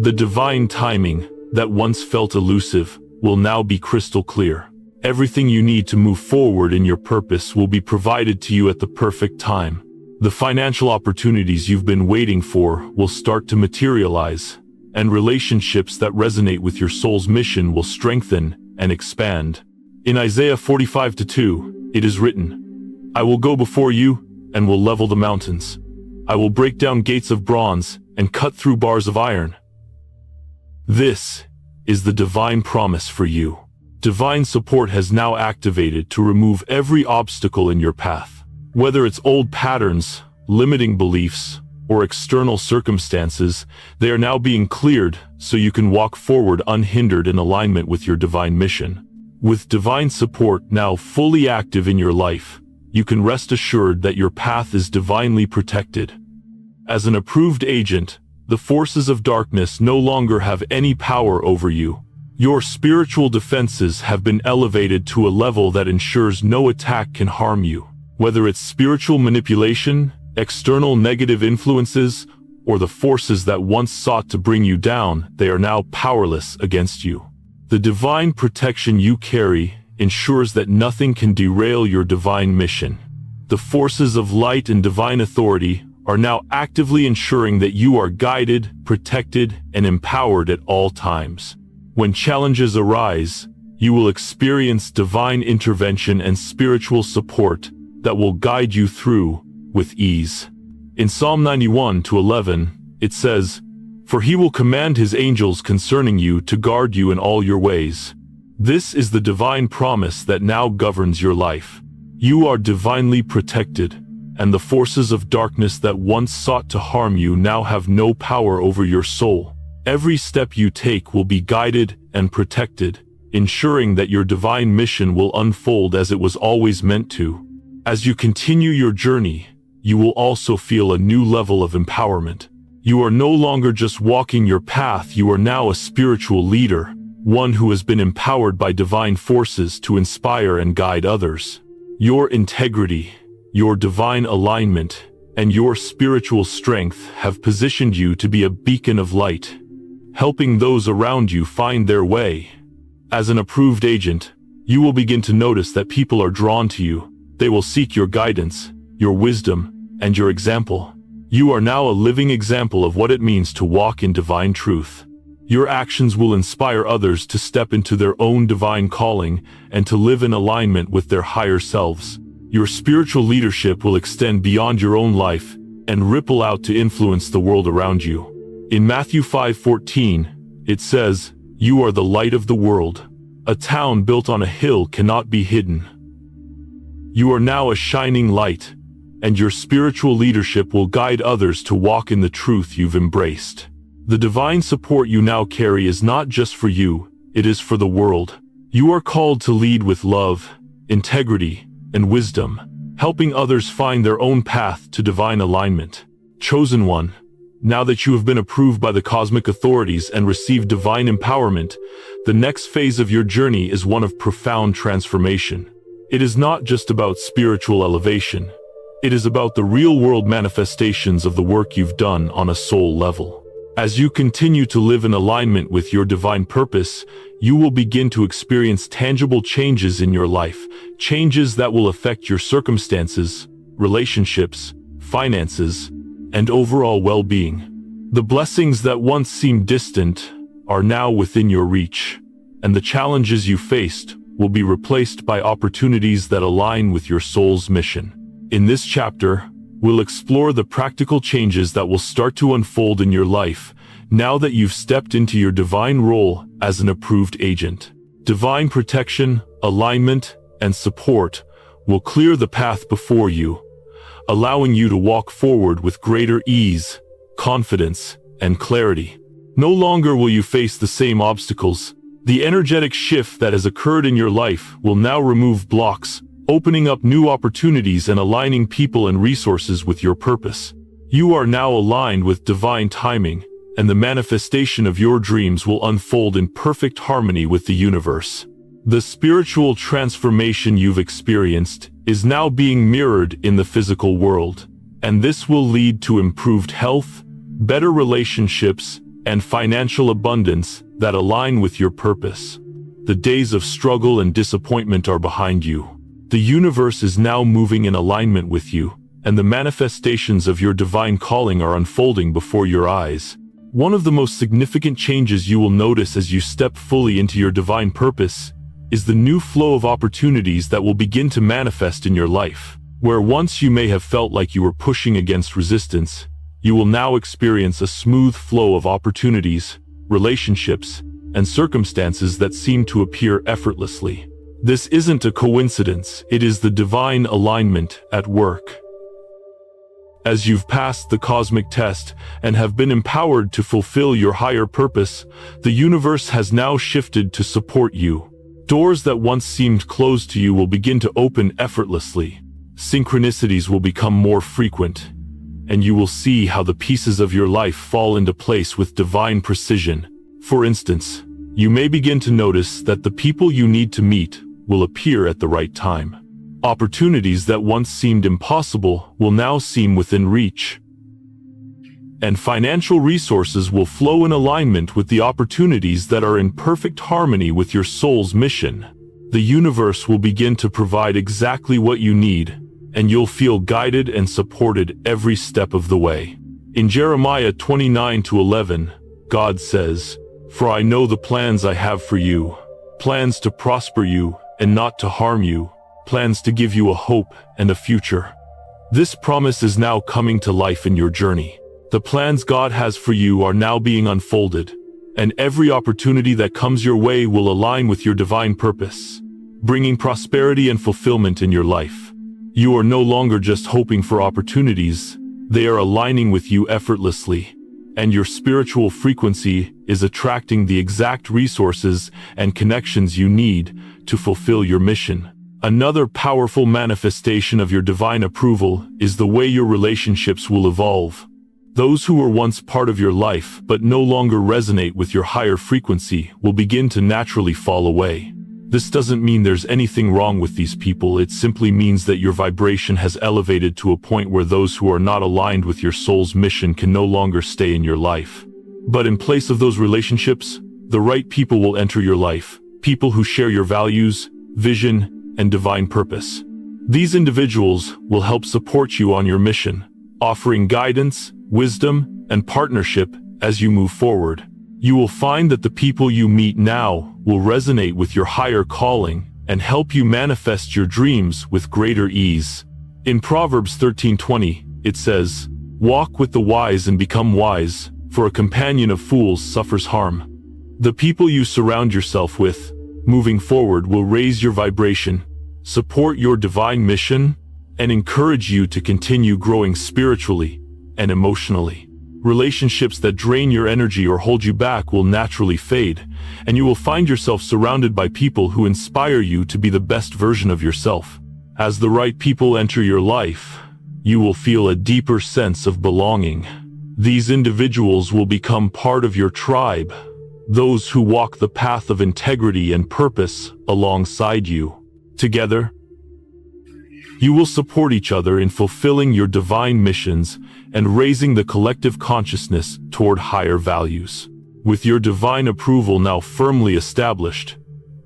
The divine timing that once felt elusive will now be crystal clear. Everything you need to move forward in your purpose will be provided to you at the perfect time. The financial opportunities you've been waiting for will start to materialize, and relationships that resonate with your soul's mission will strengthen and expand. In Isaiah 45:2, it is written, "I will go before you and will level the mountains. I will break down gates of bronze and cut through bars of iron." This is the divine promise for you. Divine support has now activated to remove every obstacle in your path. Whether it's old patterns, limiting beliefs, or external circumstances, they are now being cleared so you can walk forward unhindered in alignment with your divine mission. With divine support now fully active in your life, you can rest assured that your path is divinely protected. As an approved agent, the forces of darkness no longer have any power over you. Your spiritual defenses have been elevated to a level that ensures no attack can harm you. Whether it's spiritual manipulation, external negative influences, or the forces that once sought to bring you down, they are now powerless against you. The divine protection you carry ensures that nothing can derail your divine mission. The forces of light and divine authority are now actively ensuring that you are guided, protected, and empowered at all times. When challenges arise, you will experience divine intervention and spiritual support that will guide you through with ease. In Psalm 91:11, it says, "For he will command his angels concerning you to guard you in all your ways." This is the divine promise that now governs your life. You are divinely protected, and the forces of darkness that once sought to harm you now have no power over your soul. Every step you take will be guided and protected, ensuring that your divine mission will unfold as it was always meant to. As you continue your journey, you will also feel a new level of empowerment. You are no longer just walking your path, you are now a spiritual leader, one who has been empowered by divine forces to inspire and guide others. Your integrity, your divine alignment, and your spiritual strength have positioned you to be a beacon of light, helping those around you find their way. As an approved agent, you will begin to notice that people are drawn to you. They will seek your guidance, your wisdom, and your example. You are now a living example of what it means to walk in divine truth. Your actions will inspire others to step into their own divine calling and to live in alignment with their higher selves. Your spiritual leadership will extend beyond your own life and ripple out to influence the world around you. In Matthew 5:14, it says, "You are the light of the world. A town built on a hill cannot be hidden." You are now a shining light, and your spiritual leadership will guide others to walk in the truth you've embraced. The divine support you now carry is not just for you, it is for the world. You are called to lead with love, integrity, and wisdom, helping others find their own path to divine alignment. Chosen one, now that you have been approved by the cosmic authorities and received divine empowerment, the next phase of your journey is one of profound transformation. It is not just about spiritual elevation. It is about the real-world manifestations of the work you've done on a soul level. As you continue to live in alignment with your divine purpose, you will begin to experience tangible changes in your life, changes that will affect your circumstances, relationships, finances, and overall well-being. The blessings that once seemed distant are now within your reach, and the challenges you faced will be replaced by opportunities that align with your soul's mission. In this chapter, we'll explore the practical changes that will start to unfold in your life now that you've stepped into your divine role as an approved agent. Divine protection, alignment, and support will clear the path before you, allowing you to walk forward with greater ease, confidence, and clarity. No longer will you face the same obstacles. The energetic shift that has occurred in your life will now remove blocks, opening up new opportunities and aligning people and resources with your purpose. You are now aligned with divine timing, and the manifestation of your dreams will unfold in perfect harmony with the universe. The spiritual transformation you've experienced is now being mirrored in the physical world, and this will lead to improved health, better relationships, and financial abundance that align with your purpose. The days of struggle and disappointment are behind you. The universe is now moving in alignment with you, and the manifestations of your divine calling are unfolding before your eyes. One of the most significant changes you will notice as you step fully into your divine purpose is the new flow of opportunities that will begin to manifest in your life. Where once you may have felt like you were pushing against resistance, you will now experience a smooth flow of opportunities, relationships, and circumstances that seem to appear effortlessly. This isn't a coincidence, it is the divine alignment at work. As you've passed the cosmic test and have been empowered to fulfill your higher purpose, the universe has now shifted to support you. Doors that once seemed closed to you will begin to open effortlessly. Synchronicities will become more frequent, and you will see how the pieces of your life fall into place with divine precision. For instance, you may begin to notice that the people you need to meet will appear at the right time. Opportunities that once seemed impossible will now seem within reach. And financial resources will flow in alignment with the opportunities that are in perfect harmony with your soul's mission. The universe will begin to provide exactly what you need, and you'll feel guided and supported every step of the way. In Jeremiah 29:11, God says, "For I know the plans I have for you, plans to prosper you and not to harm you, plans to give you a hope and a future." This promise is now coming to life in your journey. The plans God has for you are now being unfolded, and every opportunity that comes your way will align with your divine purpose, bringing prosperity and fulfillment in your life. You are no longer just hoping for opportunities, they are aligning with you effortlessly, and your spiritual frequency is attracting the exact resources and connections you need to fulfill your mission. Another powerful manifestation of your divine approval is the way your relationships will evolve. Those who were once part of your life but no longer resonate with your higher frequency will begin to naturally fall away. This doesn't mean there's anything wrong with these people, it simply means that your vibration has elevated to a point where those who are not aligned with your soul's mission can no longer stay in your life. But in place of those relationships, the right people will enter your life, people who share your values, vision, and divine purpose. These individuals will help support you on your mission, offering guidance, wisdom, and partnership as you move forward. You will find that the people you meet now will resonate with your higher calling and help you manifest your dreams with greater ease. In Proverbs 13:20, it says, "Walk with the wise and become wise, for a companion of fools suffers harm." The people you surround yourself with, moving forward, will raise your vibration, support your divine mission, and encourage you to continue growing spiritually and emotionally. Relationships that drain your energy or hold you back will naturally fade, and you will find yourself surrounded by people who inspire you to be the best version of yourself. As the right people enter your life, you will feel a deeper sense of belonging. These individuals will become part of your tribe, those who walk the path of integrity and purpose alongside you. Together, you will support each other in fulfilling your divine missions and raising the collective consciousness toward higher values. With your divine approval now firmly established,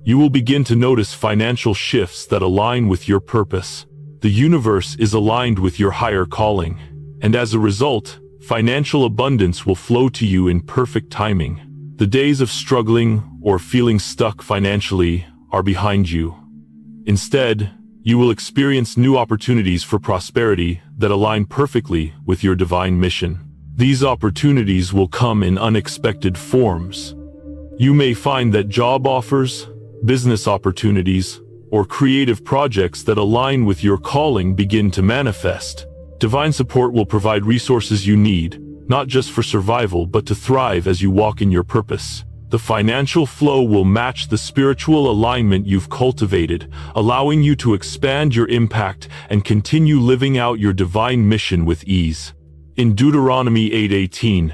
you will begin to notice financial shifts that align with your purpose. The universe is aligned with your higher calling, and as a result, financial abundance will flow to you in perfect timing. The days of struggling or feeling stuck financially are behind you. Instead, you will experience new opportunities for prosperity that align perfectly with your divine mission. These opportunities will come in unexpected forms. You may find that job offers, business opportunities, or creative projects that align with your calling begin to manifest. Divine support will provide resources you need, not just for survival but to thrive as you walk in your purpose. The financial flow will match the spiritual alignment you've cultivated, allowing you to expand your impact and continue living out your divine mission with ease. In Deuteronomy 8:18,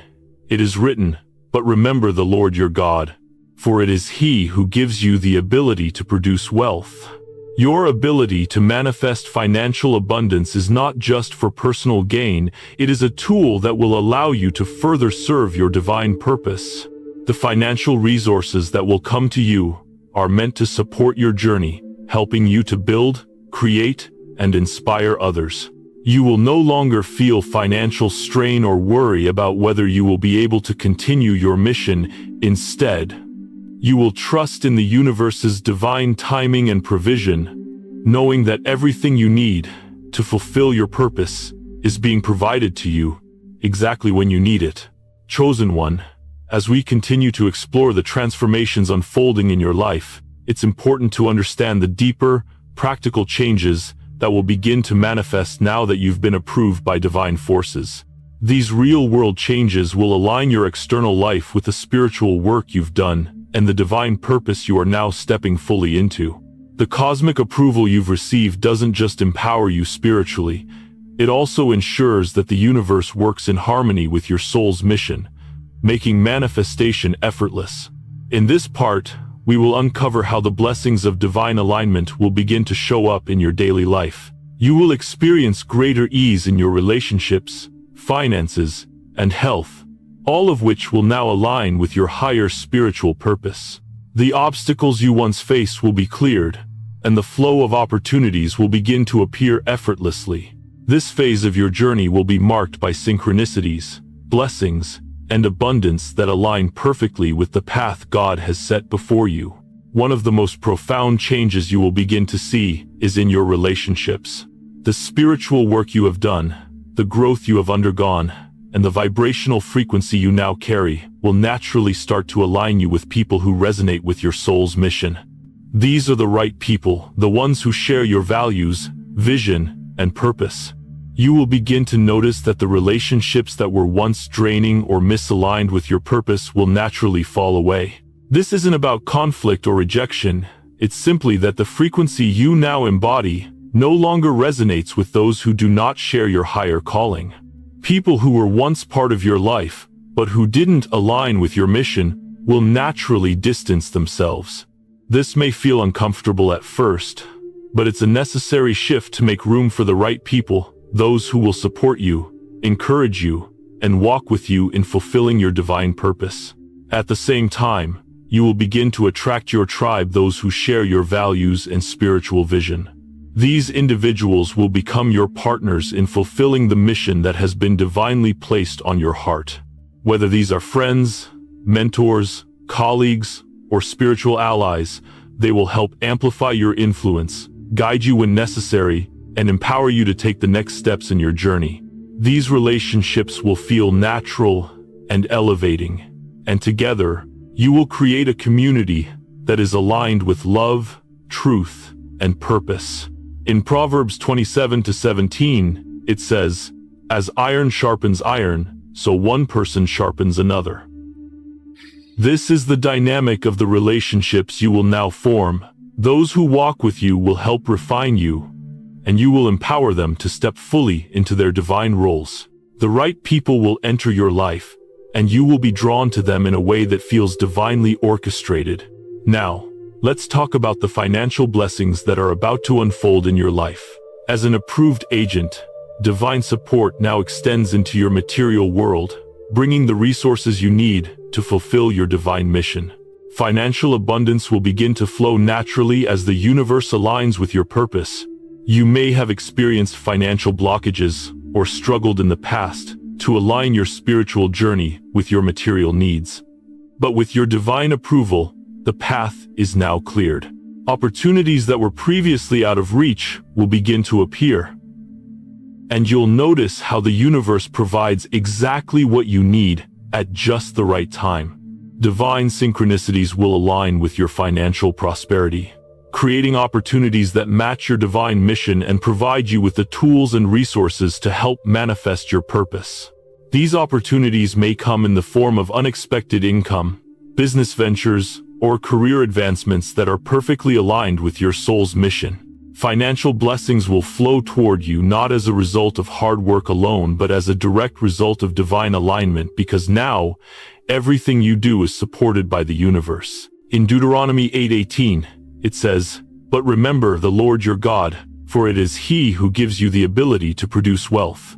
it is written, "But remember the Lord your God, for it is He who gives you the ability to produce wealth." Your ability to manifest financial abundance is not just for personal gain, it is a tool that will allow you to further serve your divine purpose. The financial resources that will come to you are meant to support your journey, helping you to build, create, and inspire others. You will no longer feel financial strain or worry about whether you will be able to continue your mission. Instead, you will trust in the universe's divine timing and provision, knowing that everything you need to fulfill your purpose is being provided to you exactly when you need it. Chosen one, as we continue to explore the transformations unfolding in your life, it's important to understand the deeper, practical changes that will begin to manifest now that you've been approved by divine forces. These real-world changes will align your external life with the spiritual work you've done and the divine purpose you are now stepping fully into. The cosmic approval you've received doesn't just empower you spiritually, it also ensures that the universe works in harmony with your soul's mission, making manifestation effortless. In this part, we will uncover how the blessings of divine alignment will begin to show up in your daily life. You will experience greater ease in your relationships, finances, and health, all of which will now align with your higher spiritual purpose. The obstacles you once faced will be cleared, and the flow of opportunities will begin to appear effortlessly. This phase of your journey will be marked by synchronicities, blessings, and abundance that align perfectly with the path God has set before you. One of the most profound changes you will begin to see is in your relationships. The spiritual work you have done, the growth you have undergone, and the vibrational frequency you now carry will naturally start to align you with people who resonate with your soul's mission. These are the right people, the ones who share your values, vision, and purpose. You will begin to notice that the relationships that were once draining or misaligned with your purpose will naturally fall away. This isn't about conflict or rejection, it's simply that the frequency you now embody no longer resonates with those who do not share your higher calling. People who were once part of your life, but who didn't align with your mission, will naturally distance themselves. This may feel uncomfortable at first, but it's a necessary shift to make room for the right people, those who will support you, encourage you, and walk with you in fulfilling your divine purpose. At the same time, you will begin to attract your tribe, those who share your values and spiritual vision. These individuals will become your partners in fulfilling the mission that has been divinely placed on your heart. Whether these are friends, mentors, colleagues, or spiritual allies, they will help amplify your influence, guide you when necessary, and empower you to take the next steps in your journey. These relationships will feel natural and elevating, and together, you will create a community that is aligned with love, truth, and purpose. In Proverbs 27:17, it says, "As iron sharpens iron, so one person sharpens another." This is the dynamic of the relationships you will now form. Those who walk with you will help refine you, and you will empower them to step fully into their divine roles. The right people will enter your life, and you will be drawn to them in a way that feels divinely orchestrated. Now, let's talk about the financial blessings that are about to unfold in your life. As an approved agent, divine support now extends into your material world, bringing the resources you need to fulfill your divine mission. Financial abundance will begin to flow naturally as the universe aligns with your purpose. You may have experienced financial blockages or struggled in the past to align your spiritual journey with your material needs. But with your divine approval, the path is now cleared. Opportunities that were previously out of reach will begin to appear. And you'll notice how the universe provides exactly what you need at just the right time. Divine synchronicities will align with your financial prosperity, creating opportunities that match your divine mission and provide you with the tools and resources to help manifest your purpose. These opportunities may come in the form of unexpected income, business ventures, or career advancements that are perfectly aligned with your soul's mission. Financial blessings will flow toward you not as a result of hard work alone, but as a direct result of divine alignment, because now everything you do is supported by the universe. In Deuteronomy 8:18, it says, "But remember the Lord your God, for it is He who gives you the ability to produce wealth."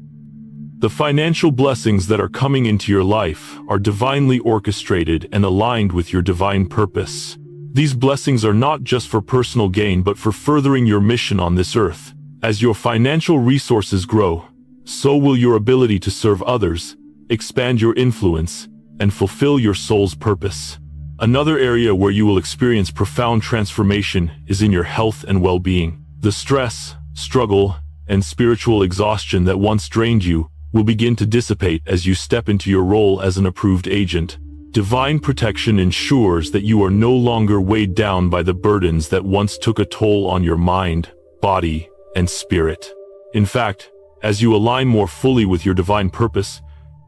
The financial blessings that are coming into your life are divinely orchestrated and aligned with your divine purpose. These blessings are not just for personal gain but for furthering your mission on this earth. As your financial resources grow, so will your ability to serve others, expand your influence, and fulfill your soul's purpose. Another area where you will experience profound transformation is in your health and well-being. The stress, struggle, and spiritual exhaustion that once drained you will begin to dissipate as you step into your role as an approved agent. Divine protection ensures that you are no longer weighed down by the burdens that once took a toll on your mind, body, and spirit. In fact, as you align more fully with your divine purpose,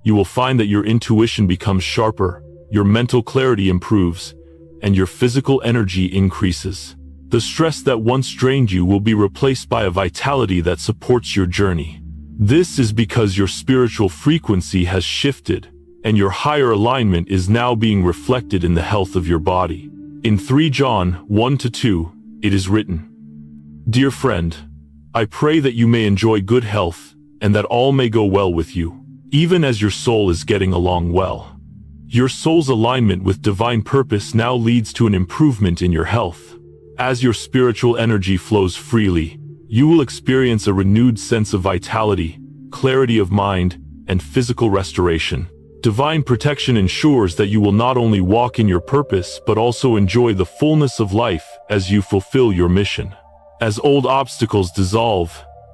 you will find that your intuition becomes sharper, your mental clarity improves, and your physical energy increases. The stress that once drained you will be replaced by a vitality that supports your journey. This is because your spiritual frequency has shifted, and your higher alignment is now being reflected in the health of your body. In 3 John 1-2, it is written, "Dear friend, I pray that you may enjoy good health, and that all may go well with you, even as your soul is getting along well." Your soul's alignment with divine purpose now leads to an improvement in your health. As your spiritual energy flows freely, you will experience a renewed sense of vitality, clarity of mind, and physical restoration. Divine protection ensures that you will not only walk in your purpose but also enjoy the fullness of life as you fulfill your mission. As old obstacles dissolve,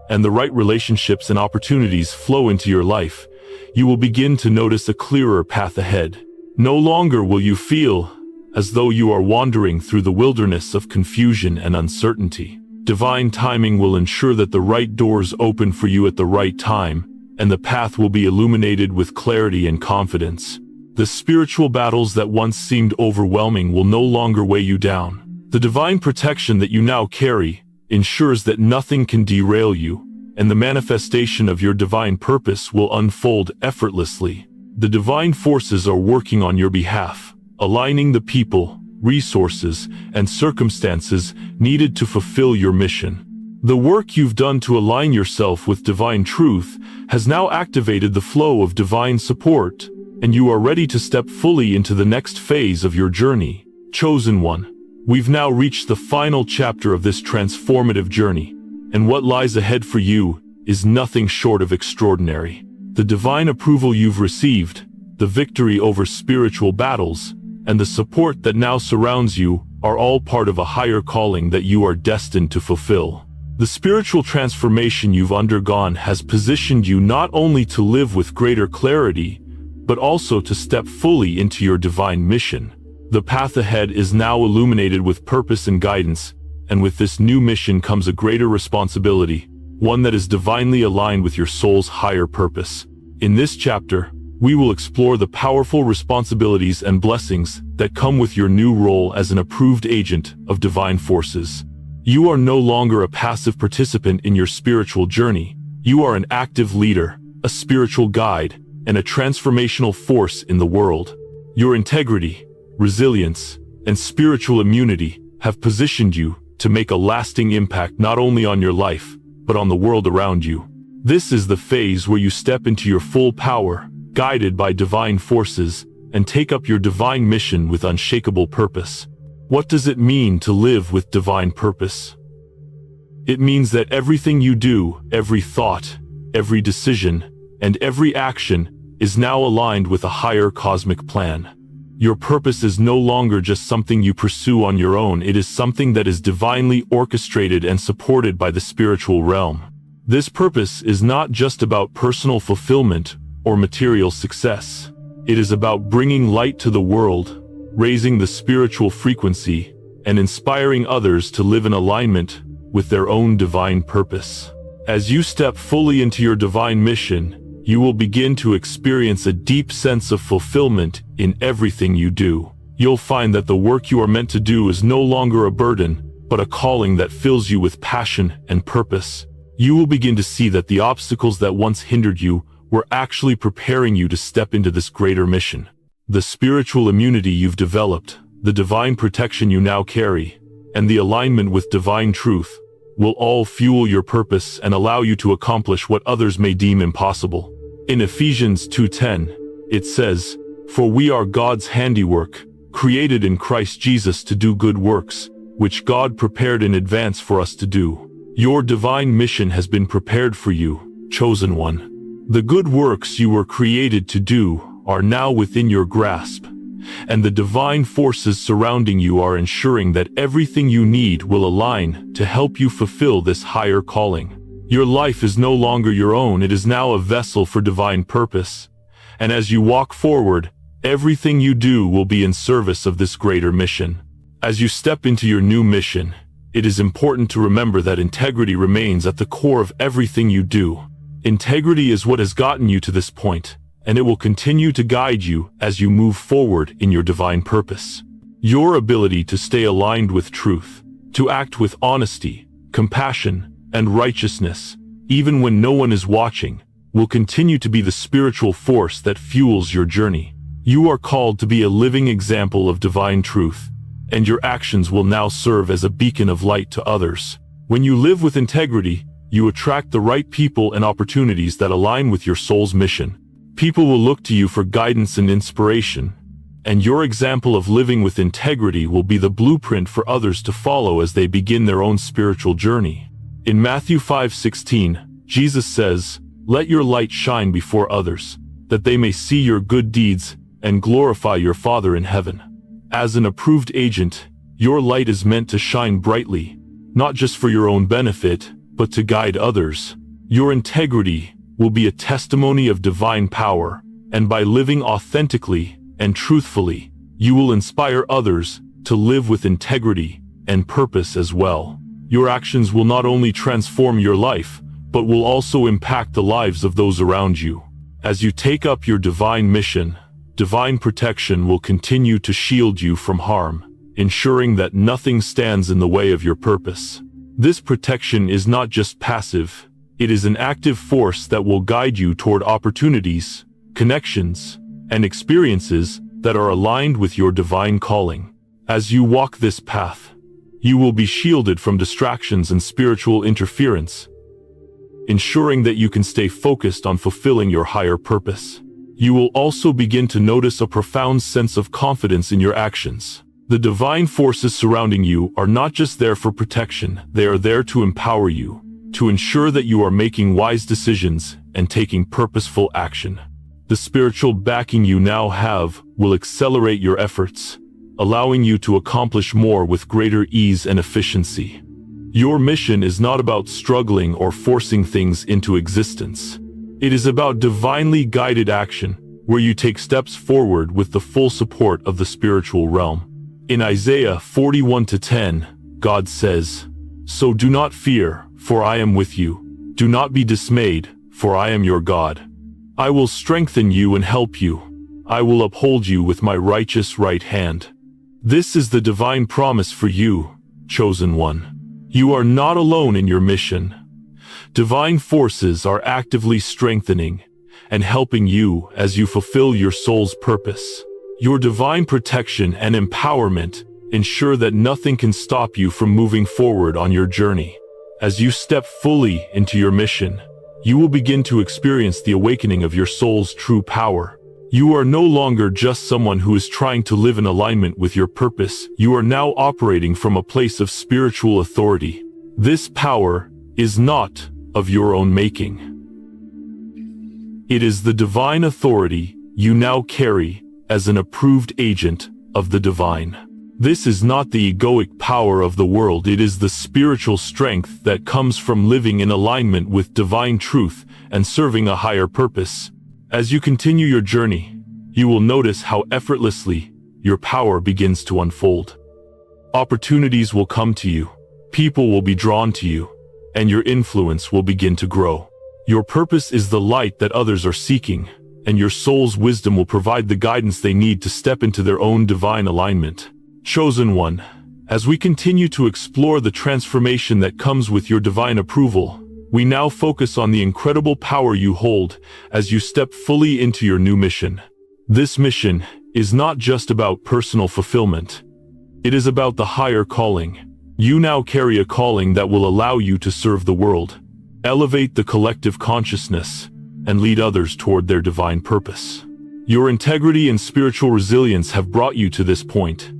and the right relationships and opportunities flow into your life, you will begin to notice a clearer path ahead. No longer will you feel as though you are wandering through the wilderness of confusion and uncertainty. Divine timing will ensure that the right doors open for you at the right time, and the path will be illuminated with clarity and confidence. The spiritual battles that once seemed overwhelming will no longer weigh you down. The divine protection that you now carry ensures that nothing can derail you, and the manifestation of your divine purpose will unfold effortlessly. The divine forces are working on your behalf, aligning the people, resources, and circumstances needed to fulfill your mission. The work you've done to align yourself with divine truth has now activated the flow of divine support, and you are ready to step fully into the next phase of your journey. Chosen one, we've now reached the final chapter of this transformative journey, and what lies ahead for you is nothing short of extraordinary. The divine approval you've received, the victory over spiritual battles, and the support that now surrounds you are all part of a higher calling that you are destined to fulfill. The spiritual transformation you've undergone has positioned you not only to live with greater clarity, but also to step fully into your divine mission. The path ahead is now illuminated with purpose and guidance, and with this new mission comes a greater responsibility, one that is divinely aligned with your soul's higher purpose. In this chapter, we will explore the powerful responsibilities and blessings that come with your new role as an approved agent of divine forces. You are no longer a passive participant in your spiritual journey. You are an active leader, a spiritual guide, and a transformational force in the world. Your integrity, resilience, and spiritual immunity have positioned you to make a lasting impact not only on your life, but on the world around you. This is the phase where you step into your full power, guided by divine forces, and take up your divine mission with unshakable purpose. What does it mean to live with divine purpose? It means that everything you do, every thought, every decision, and every action is now aligned with a higher cosmic plan. Your purpose is no longer just something you pursue on your own, it is something that is divinely orchestrated and supported by the spiritual realm. This purpose is not just about personal fulfillment or material success. It is about bringing light to the world, raising the spiritual frequency, and inspiring others to live in alignment with their own divine purpose. As you step fully into your divine mission, you will begin to experience a deep sense of fulfillment in everything you do. You'll find that the work you are meant to do is no longer a burden, but a calling that fills you with passion and purpose. You will begin to see that the obstacles that once hindered you were actually preparing you to step into this greater mission. The spiritual immunity you've developed, the divine protection you now carry, and the alignment with divine truth will all fuel your purpose and allow you to accomplish what others may deem impossible. In Ephesians 2:10, it says, "For we are God's handiwork, created in Christ Jesus to do good works, which God prepared in advance for us to do." Your divine mission has been prepared for you, chosen one. The good works you were created to do are now within your grasp, and the divine forces surrounding you are ensuring that everything you need will align to help you fulfill this higher calling. Your life is no longer your own, it is now a vessel for divine purpose. And as you walk forward, everything you do will be in service of this greater mission. As you step into your new mission, it is important to remember that integrity remains at the core of everything you do. Integrity is what has gotten you to this point, and it will continue to guide you as you move forward in your divine purpose. Your ability to stay aligned with truth, to act with honesty, compassion, and righteousness, even when no one is watching, will continue to be the spiritual force that fuels your journey. You are called to be a living example of divine truth, and your actions will now serve as a beacon of light to others. When you live with integrity, you attract the right people and opportunities that align with your soul's mission. People will look to you for guidance and inspiration, and your example of living with integrity will be the blueprint for others to follow as they begin their own spiritual journey. In Matthew 5:16, Jesus says, "Let your light shine before others, that they may see your good deeds and glorify your Father in heaven." As an approved agent, your light is meant to shine brightly, not just for your own benefit, but to guide others. Your integrity will be a testimony of divine power, and by living authentically and truthfully, you will inspire others to live with integrity and purpose as well. Your actions will not only transform your life, but will also impact the lives of those around you. As you take up your divine mission, divine protection will continue to shield you from harm, ensuring that nothing stands in the way of your purpose. This protection is not just passive, it is an active force that will guide you toward opportunities, connections, and experiences that are aligned with your divine calling. As you walk this path, you will be shielded from distractions and spiritual interference, ensuring that you can stay focused on fulfilling your higher purpose. You will also begin to notice a profound sense of confidence in your actions. The divine forces surrounding you are not just there for protection, they are there to empower you, to ensure that you are making wise decisions and taking purposeful action. The spiritual backing you now have will accelerate your efforts, allowing you to accomplish more with greater ease and efficiency. Your mission is not about struggling or forcing things into existence. It is about divinely guided action, where you take steps forward with the full support of the spiritual realm. In Isaiah 41:10, God says, "So do not fear, for I am with you. Do not be dismayed, for I am your God. I will strengthen you and help you. I will uphold you with my righteous right hand." This is the divine promise for you, chosen one. You are not alone in your mission. Divine forces are actively strengthening and helping you as you fulfill your soul's purpose. Your divine protection and empowerment ensure that nothing can stop you from moving forward on your journey. As you step fully into your mission, you will begin to experience the awakening of your soul's true power. You are no longer just someone who is trying to live in alignment with your purpose. You are now operating from a place of spiritual authority. This power is not of your own making. It is the divine authority you now carry as an approved agent of the divine. This is not the egoic power of the world, it is the spiritual strength that comes from living in alignment with divine truth and serving a higher purpose. As you continue your journey, you will notice how effortlessly your power begins to unfold. Opportunities will come to you, people will be drawn to you, and your influence will begin to grow. Your purpose is the light that others are seeking, and your soul's wisdom will provide the guidance they need to step into their own divine alignment. Chosen one, As we continue to explore the transformation that comes with your divine approval, we now focus on the incredible power you hold as you step fully into your new mission. This mission is not just about personal fulfillment. It is about the higher calling. You now carry a calling that will allow you to serve the world, elevate the collective consciousness, and lead others toward their divine purpose. Your integrity and spiritual resilience have brought you to this point,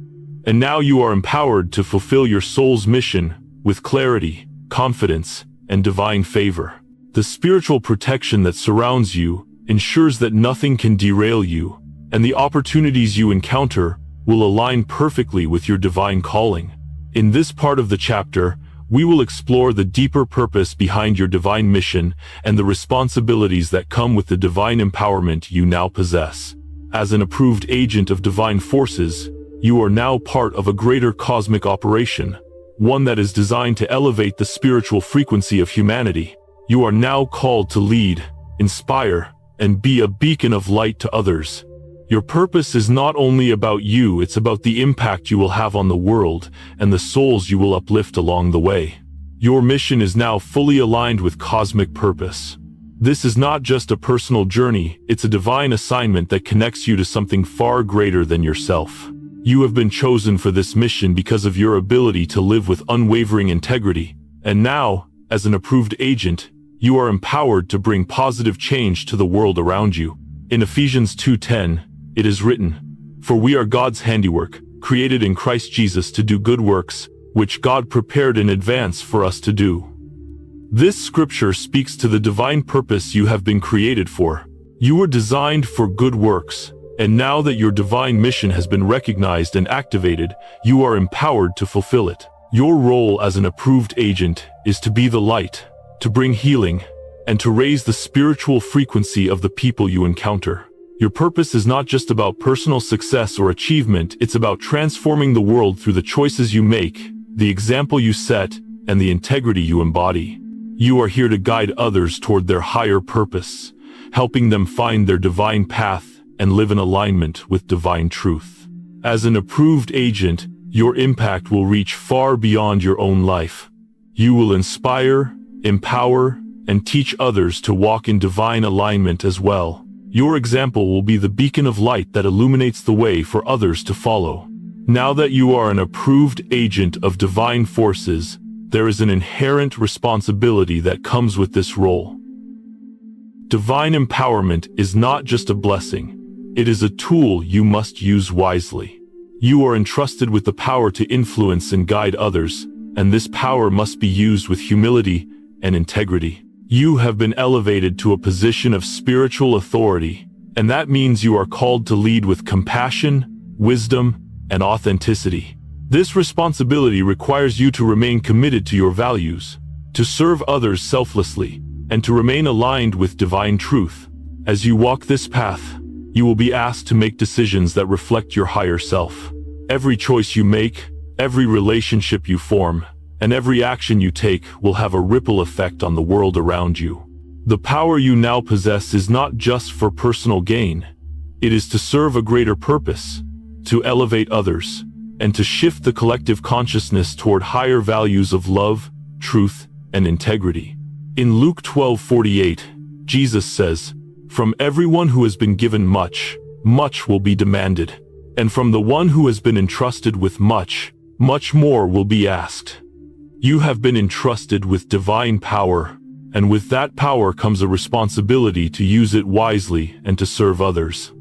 and now you are empowered to fulfill your soul's mission with clarity, confidence, and divine favor. The spiritual protection that surrounds you ensures that nothing can derail you, and the opportunities you encounter will align perfectly with your divine calling. In this part of the chapter, we will explore the deeper purpose behind your divine mission and the responsibilities that come with the divine empowerment you now possess. As an approved agent of divine forces, you are now part of a greater cosmic operation, one that is designed to elevate the spiritual frequency of humanity. You are now called to lead, inspire, and be a beacon of light to others. Your purpose is not only about you, it's about the impact you will have on the world and the souls you will uplift along the way. Your mission is now fully aligned with cosmic purpose. This is not just a personal journey, it's a divine assignment that connects you to something far greater than yourself. You have been chosen for this mission because of your ability to live with unwavering integrity, and now, as an approved agent, you are empowered to bring positive change to the world around you. In Ephesians 2:10, it is written, "For we are God's handiwork, created in Christ Jesus to do good works, which God prepared in advance for us to do." This scripture speaks to the divine purpose you have been created for. You were designed for good works, and now that your divine mission has been recognized and activated, you are empowered to fulfill it. Your role as an approved agent is to be the light, to bring healing, and to raise the spiritual frequency of the people you encounter. Your purpose is not just about personal success or achievement, it's about transforming the world through the choices you make, the example you set, and the integrity you embody. You are here to guide others toward their higher purpose, helping them find their divine path and live in alignment with divine truth. As an approved agent, your impact will reach far beyond your own life. You will inspire, empower, and teach others to walk in divine alignment as well. Your example will be the beacon of light that illuminates the way for others to follow. Now that you are an approved agent of divine forces, there is an inherent responsibility that comes with this role. Divine empowerment is not just a blessing, it is a tool you must use wisely. You are entrusted with the power to influence and guide others, and this power must be used with humility and integrity. You have been elevated to a position of spiritual authority, and that means you are called to lead with compassion, wisdom, and authenticity. This responsibility requires you to remain committed to your values, to serve others selflessly, and to remain aligned with divine truth. As you walk this path, you will be asked to make decisions that reflect your higher self. Every choice you make, every relationship you form, and every action you take will have a ripple effect on the world around you. The power you now possess is not just for personal gain. It is to serve a greater purpose, to elevate others, and to shift the collective consciousness toward higher values of love, truth, and integrity. In Luke 12:48, Jesus says, "From everyone who has been given much, much will be demanded, and from the one who has been entrusted with much, much more will be asked." You have been entrusted with divine power, and with that power comes a responsibility to use it wisely and to serve others.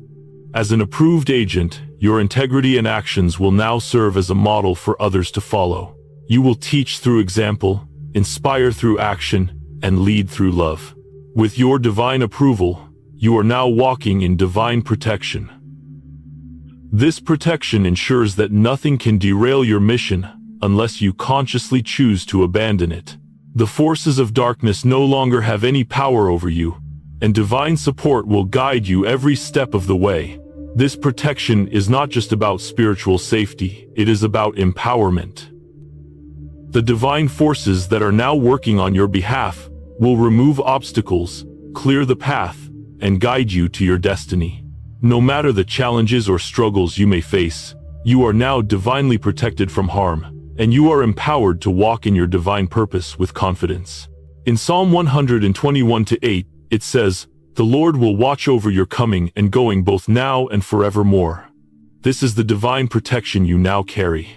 As an approved agent, your integrity and actions will now serve as a model for others to follow. You will teach through example, inspire through action, and lead through love. With your divine approval, you are now walking in divine protection. This protection ensures that nothing can derail your mission unless you consciously choose to abandon it. The forces of darkness no longer have any power over you, and divine support will guide you every step of the way. This protection is not just about spiritual safety, it is about empowerment. The divine forces that are now working on your behalf will remove obstacles, clear the path, and guide you to your destiny. No matter the challenges or struggles you may face, you are now divinely protected from harm. and you are empowered to walk in your divine purpose with confidence. In Psalm 121:8, it says, "The Lord will watch over your coming and going both now and forevermore." This is the divine protection you now carry.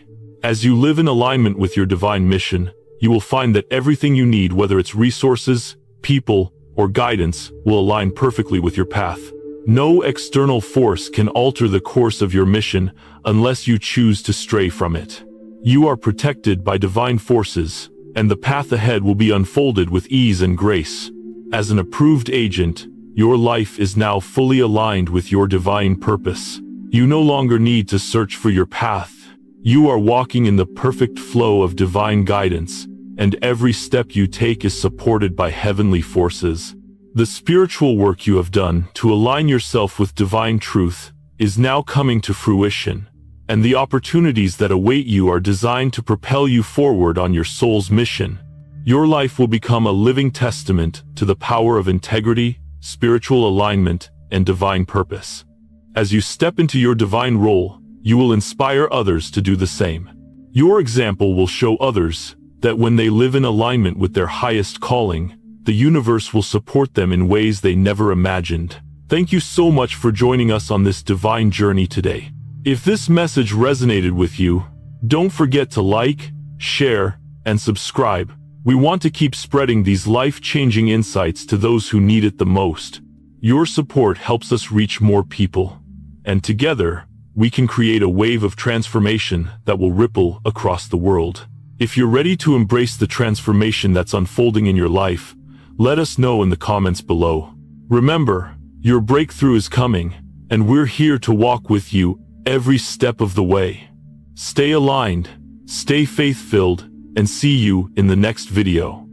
As you live in alignment with your divine mission, you will find that everything you need, whether it's resources, people, or guidance, will align perfectly with your path. No external force can alter the course of your mission unless you choose to stray from it. You are protected by divine forces, and the path ahead will be unfolded with ease and grace. As an approved agent, your life is now fully aligned with your divine purpose. You no longer need to search for your path. You are walking in the perfect flow of divine guidance, and every step you take is supported by heavenly forces. The spiritual work you have done to align yourself with divine truth is now coming to fruition, and the opportunities that await you are designed to propel you forward on your soul's mission. Your life will become a living testament to the power of integrity, spiritual alignment, and divine purpose. As you step into your divine role, you will inspire others to do the same. Your example will show others that when they live in alignment with their highest calling, the universe will support them in ways they never imagined. Thank you so much for joining us on this divine journey today. If this message resonated with you, don't forget to like, share, and subscribe. We want to keep spreading these life-changing insights to those who need it the most. Your support helps us reach more people, and together, we can create a wave of transformation that will ripple across the world. If you're ready to embrace the transformation that's unfolding in your life, let us know in the comments below. Remember, your breakthrough is coming, and we're here to walk with you every step of the way. Stay aligned, stay faith-filled, and see you in the next video.